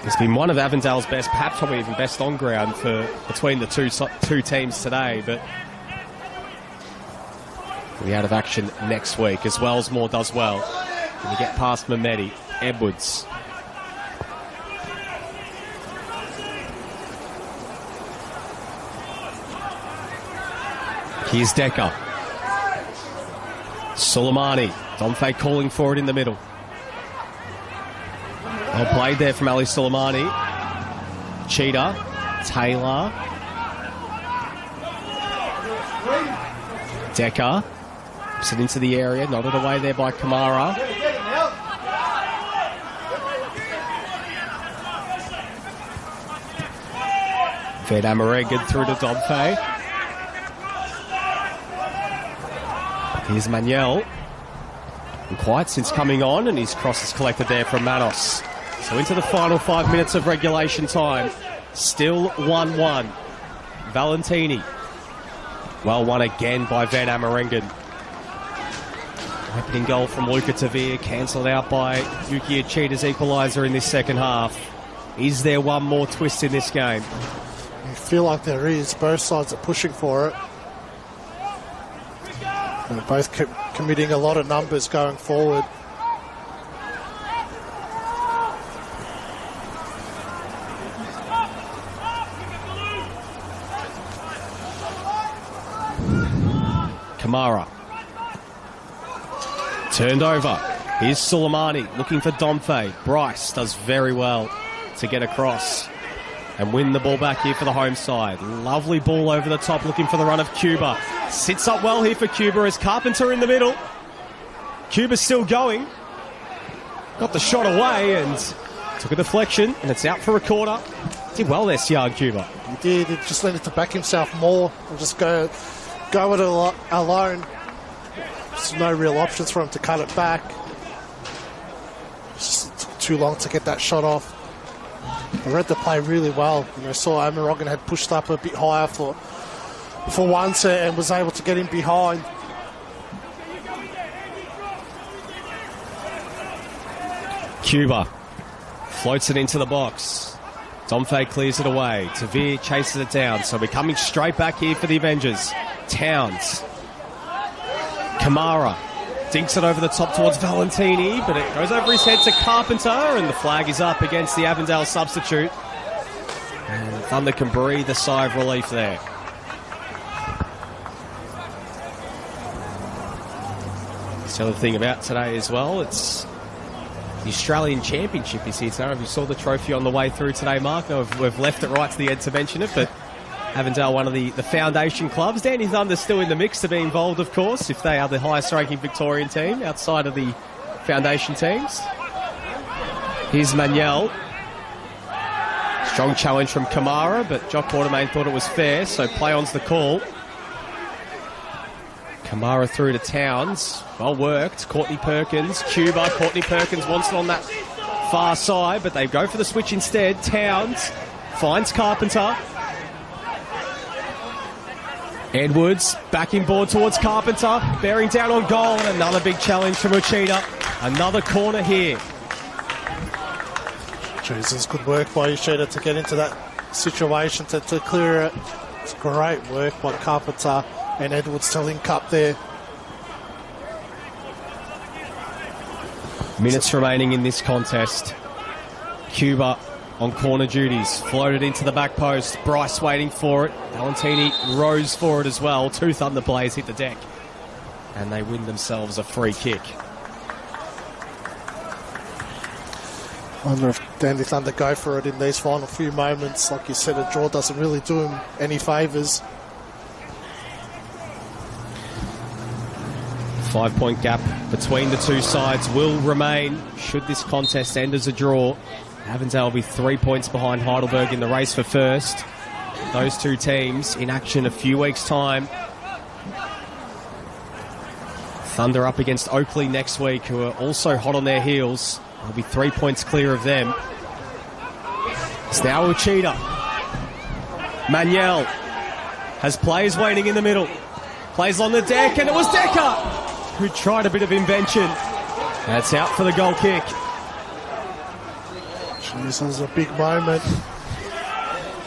He's been one of Avondale's best, perhaps probably even best on ground for between the two teams today, but he'll be out of action next week as Wellsmore does well. Can you get past Mehmedi? Edwards. Here's Decker. Soleimani. Domfe calling for it in the middle. Well played there from Ali Soleimani. Cheetah. Taylor. Decker. Puts it into the area. Nodded away there by Kamara. Van Amerengen through to Domfe. Here's Manuel. And quiet since coming on, and his cross is collected there from Manos. So into the final 5 minutes of regulation time. Still 1-1. Valentini. Well won again by Van Amerengen. Opening goal from Luca Tavia, cancelled out by Yuki Achita's equaliser in this second half. Is there one more twist in this game? I feel like there is. Both sides are pushing for it. They're both committing a lot of numbers going forward. Kamara. Turned over. Here's Soleimani looking for Domfe. Bryce does very well to get across and win the ball back here for the home side. Lovely ball over the top looking for the run of Cuba. Sits up well here for Cuba as Carpenter in the middle. Cuba's still going. Got the shot away and took a deflection, and it's out for a corner. Did well there, Sian Cuba. He did. He just needed to back himself more and just go with it alone. There's no real options for him to cut it back. Just took too long to get that shot off. I read the play really well. Saw Amerengen had pushed up a bit higher for once and was able to get in behind. Cuba floats it into the box. Domfe clears it away. Tavir chases it down. So we're coming straight back here for the Avengers. Towns. Kamara dinks it over the top towards Valentini, but it goes over his head to Carpenter, and the flag is up against the Avondale substitute. And Thunder can breathe a sigh of relief there. That's the other thing about today as well, it's the Australian Championship is here today. If you saw the trophy on the way through today, Mark, no, we've left it right to the end to mention it, but Avondale, one of the foundation clubs. Danny Thunder's still in the mix to be involved, of course, if they are the highest ranking Victorian team outside of the foundation teams. Here's Manuel. Strong challenge from Kamara, but Jock Quartermain thought it was fair, so play on's the call. Kamara through to Towns. Well worked. Courtney Perkins. Cuba. Courtney Perkins wants it on that far side, but they go for the switch instead. Towns finds Carpenter. Edwards backing board towards Carpenter, bearing down on goal, and another big challenge from Uchida. Another corner here. Jesus, good work by Uchida to get into that situation to clear it. It's great work by Carpenter and Edwards to link up there. Minutes remaining in this contest. Cuba on corner duties, floated into the back post. Bryce waiting for it. Valentini rose for it as well. Two Thunder players hit the deck, and they win themselves a free kick. I wonder if Dandy Thunder go for it in these final few moments. Like you said, a draw doesn't really do him any favours. 5-point gap between the two sides will remain should this contest end as a draw. Avondale will be 3 points behind Heidelberg in the race for first. Those two teams in action a few weeks' time. Thunder up against Oakley next week, who are also hot on their heels. They'll be 3 points clear of them. It's now Uchida. Manuel has players waiting in the middle. Plays on the deck, and it was Decker who tried a bit of invention. That's out for the goal kick. This was a big moment.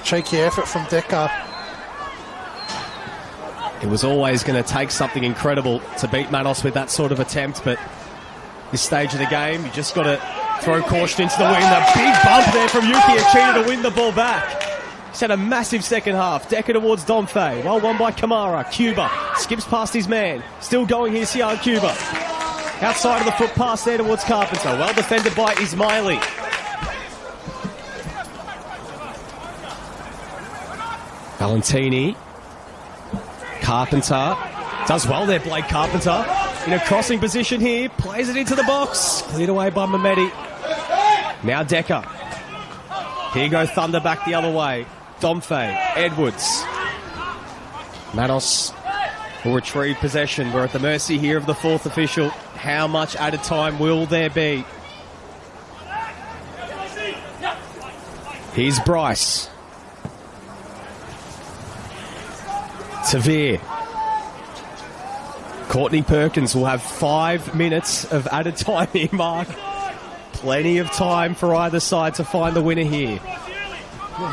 Cheeky effort from Decker. It was always going to take something incredible to beat Manos with that sort of attempt, but this stage of the game, you just got to throw caution into the wind. A big bump there from Yuki Achida to win the ball back. He's had a massive second half. Decker towards Domfei. Well won by Kamara. Cuba skips past his man. Still going here, Sian Cuba. Outside of the foot pass there towards Carpenter. Well defended by Ismaili. Valentini. Carpenter. Does well there, Blake Carpenter. In a crossing position here. Plays it into the box. Cleared away by Mehmeti. Now Decker. Here go Thunder back the other way. Domfei. Edwards. Manos will retrieve possession. We're at the mercy here of the fourth official. How much added time will there be? Here's Bryce. Tavir. Courtney Perkins will have 5 minutes of added time here, Mark. Plenty of time for either side to find the winner here.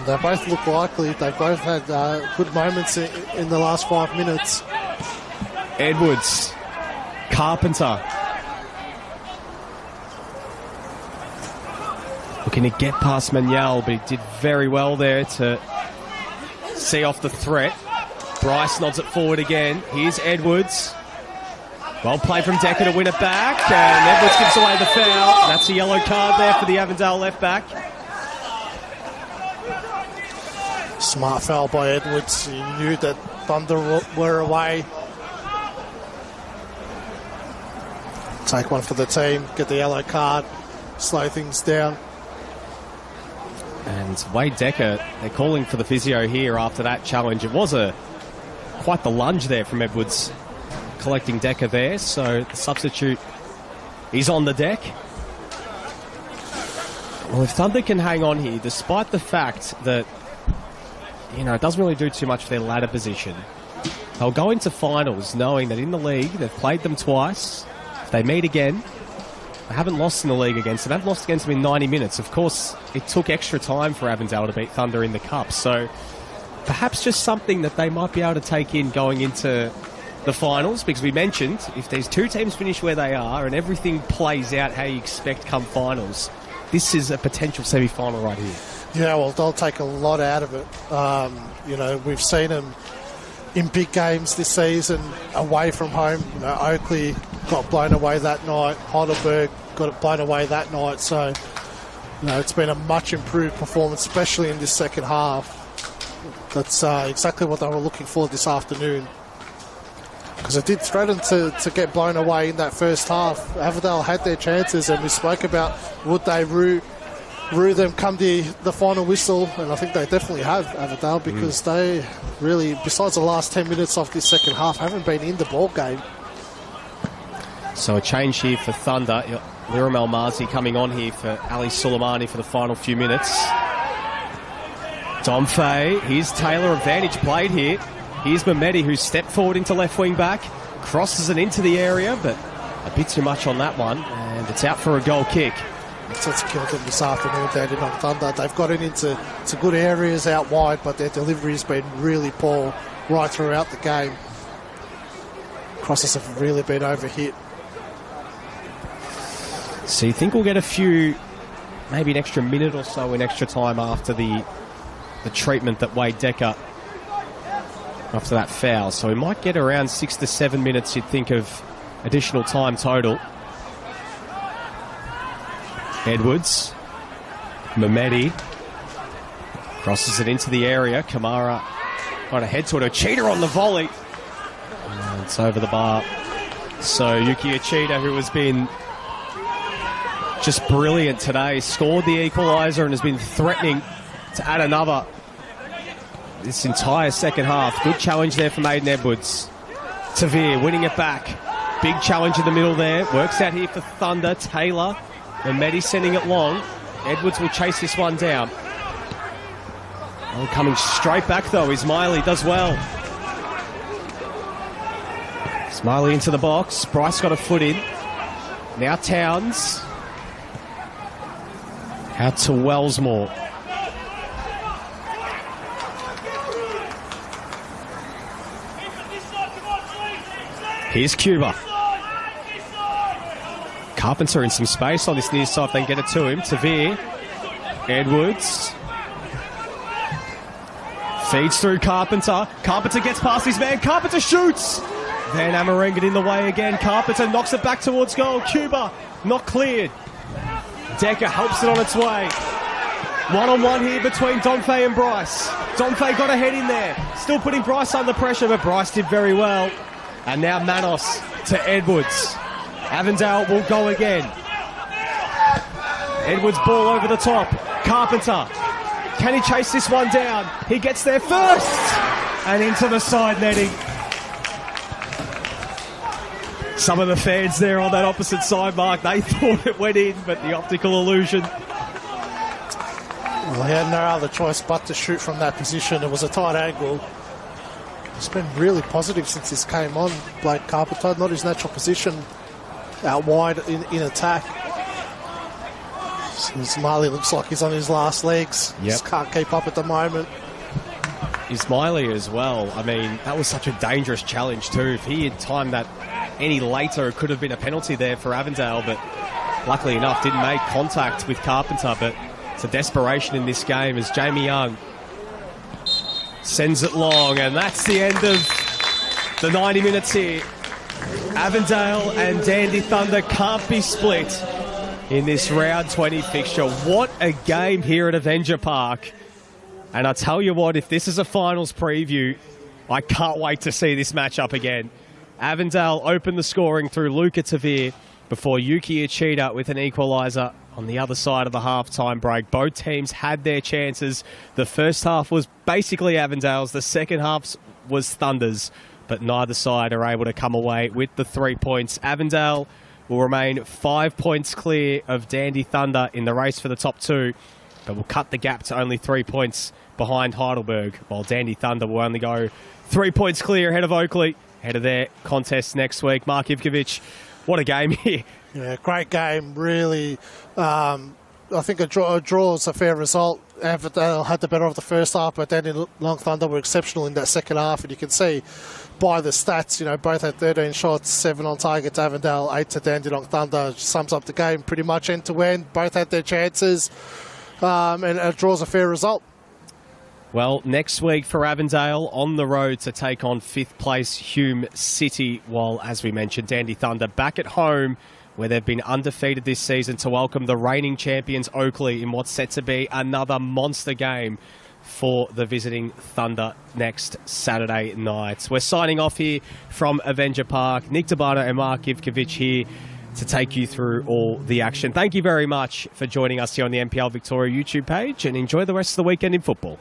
They both look likely. They both had good moments in the last 5 minutes. Edwards. Carpenter. Looking to get past Manuel, but he did very well there to see off the threat. Bryce nods it forward again. Here's Edwards. Well played from Decker to win it back. And Edwards gives away the foul. That's a yellow card there for the Avondale left back. Smart foul by Edwards. He knew that Thunder were away. Take one for the team. Get the yellow card. Slow things down. And Wade Decker, they're calling for the physio here after that challenge. It was quite the lunge there from Edwards, collecting Decker there. So the substitute is on the deck. Well, if Thunder can hang on here, despite the fact that, you know, it doesn't really do too much for their ladder position, they'll go into finals knowing that in the league, they've played them twice. If they meet again, they haven't lost in the league against them. They haven't lost against them in 90 minutes. Of course, it took extra time for Avondale to beat Thunder in the Cup. So perhaps just something that they might be able to take in going into the finals, because we mentioned if these two teams finish where they are and everything plays out how you expect come finals, this is a potential semi-final right here. Yeah, well, they'll take a lot out of it. You know, we've seen them in big games this season away from home. You know, Oakley got blown away that night. Heidelberg got it blown away that night. So, you know, it's been a much improved performance, especially in this second half. That's exactly what they were looking for this afternoon. Because it did threaten to get blown away in that first half. Avondale had their chances, and we spoke about would they rue them come the final whistle, and I think they definitely have, Avondale, because they really, besides the last 10 minutes of this second half, haven't been in the ball game. So a change here for Thunder. Liram Almazi coming on here for Ali Suleimani for the final few minutes. Domfei, here's Taylor, advantage played here. Here's Mehmeti, who stepped forward into left wing back, crosses it into the area, but a bit too much on that one, and it's out for a goal kick. That's what's killed them this afternoon, Dandenong Thunder. They've got it into good areas out wide, but their delivery has been really poor right throughout the game. Crosses have really been overhit. So you think we'll get a few, maybe an extra minute or so in extra time after the treatment that Wade Decker, after that foul. So we might get around 6 to 7 minutes, you'd think, of additional time total. Edwards. Mehmeti. Crosses it into the area. Kamara got a head to it. Achida on the volley. And it's over the bar. So Yuki Achida, who has been just brilliant today, scored the equaliser and has been threatening to add another this entire second half. Good challenge there from Aiden Edwards. Tavir winning it back. Big challenge in the middle there. Works out here for Thunder. Taylor. And Mehmeti sending it long. Edwards will chase this one down. Oh, coming straight back though. Ismaili does well. Ismaili into the box. Bryce got a foot in. Now Towns. Out to Wellsmore. Here's Cuba. Carpenter in some space on this near side. They can get it to him. Tavir. Edwards. Feeds through Carpenter. Carpenter gets past his man. Carpenter shoots. Van Amerengen in the way again. Carpenter knocks it back towards goal. Cuba not cleared. Decker helps it on its way. One-on-one here between Domfay and Bryce. Domfay got ahead in there. Still putting Bryce under pressure, but Bryce did very well. And now Manos to Edwards. Avondale will go again. Edwards ball over the top. Carpenter. Can he chase this one down? He gets there first. And into the side netting. Some of the fans there on that opposite side, Mark, they thought it went in, but the optical illusion. Well, he had no other choice but to shoot from that position. It was a tight angle. He's been really positive since this came on, Blake Carpenter. Not his natural position out wide in attack. Ismaili looks like he's on his last legs. Yep. Just can't keep up at the moment. Ismaili as well. I mean, that was such a dangerous challenge too. If he had timed that any later, it could have been a penalty there for Avondale, but luckily enough didn't make contact with Carpenter. But it's a desperation in this game as Jamie Young sends it long, and that's the end of the 90 minutes here. Avondale and Dandy Thunder can't be split in this round 20 fixture. What a game here at Avenger Park. And I tell you what, if this is a finals preview, I can't wait to see this matchup again. Avondale opened the scoring through Luca Tavir before Yuki Uchida with an equaliser on the other side of the half-time break. Both teams had their chances. The first half was basically Avondale's. The second half was Thunder's, but neither side are able to come away with the 3 points. Avondale will remain 5 points clear of Dandy Thunder in the race for the top two, but will cut the gap to only 3 points behind Heidelberg, while Dandy Thunder will only go 3 points clear ahead of Oakley, ahead of their contest next week. Mark Ivkovic, what a game here. Yeah, great game, really. I think a draw is a fair result. Avondale had the better of the first half, but then Long Thunder were exceptional in that second half, and you can see by the stats, you know, both had 13 shots, 7 on target to Avondale, 8 to Dandenong Thunder. Sums up the game pretty much end to end. Both had their chances, and a draw's a fair result. Well, next week for Avondale on the road to take on 5th place Hume City, while, as we mentioned, Dandy Thunder back at home where they've been undefeated this season to welcome the reigning champions Oakley in what's set to be another monster game for the visiting Thunder next Saturday night. We're signing off here from Avenger Park. Nick Tabata and Mark Ivkovic here to take you through all the action. Thank you very much for joining us here on the NPL Victoria YouTube page, and enjoy the rest of the weekend in football.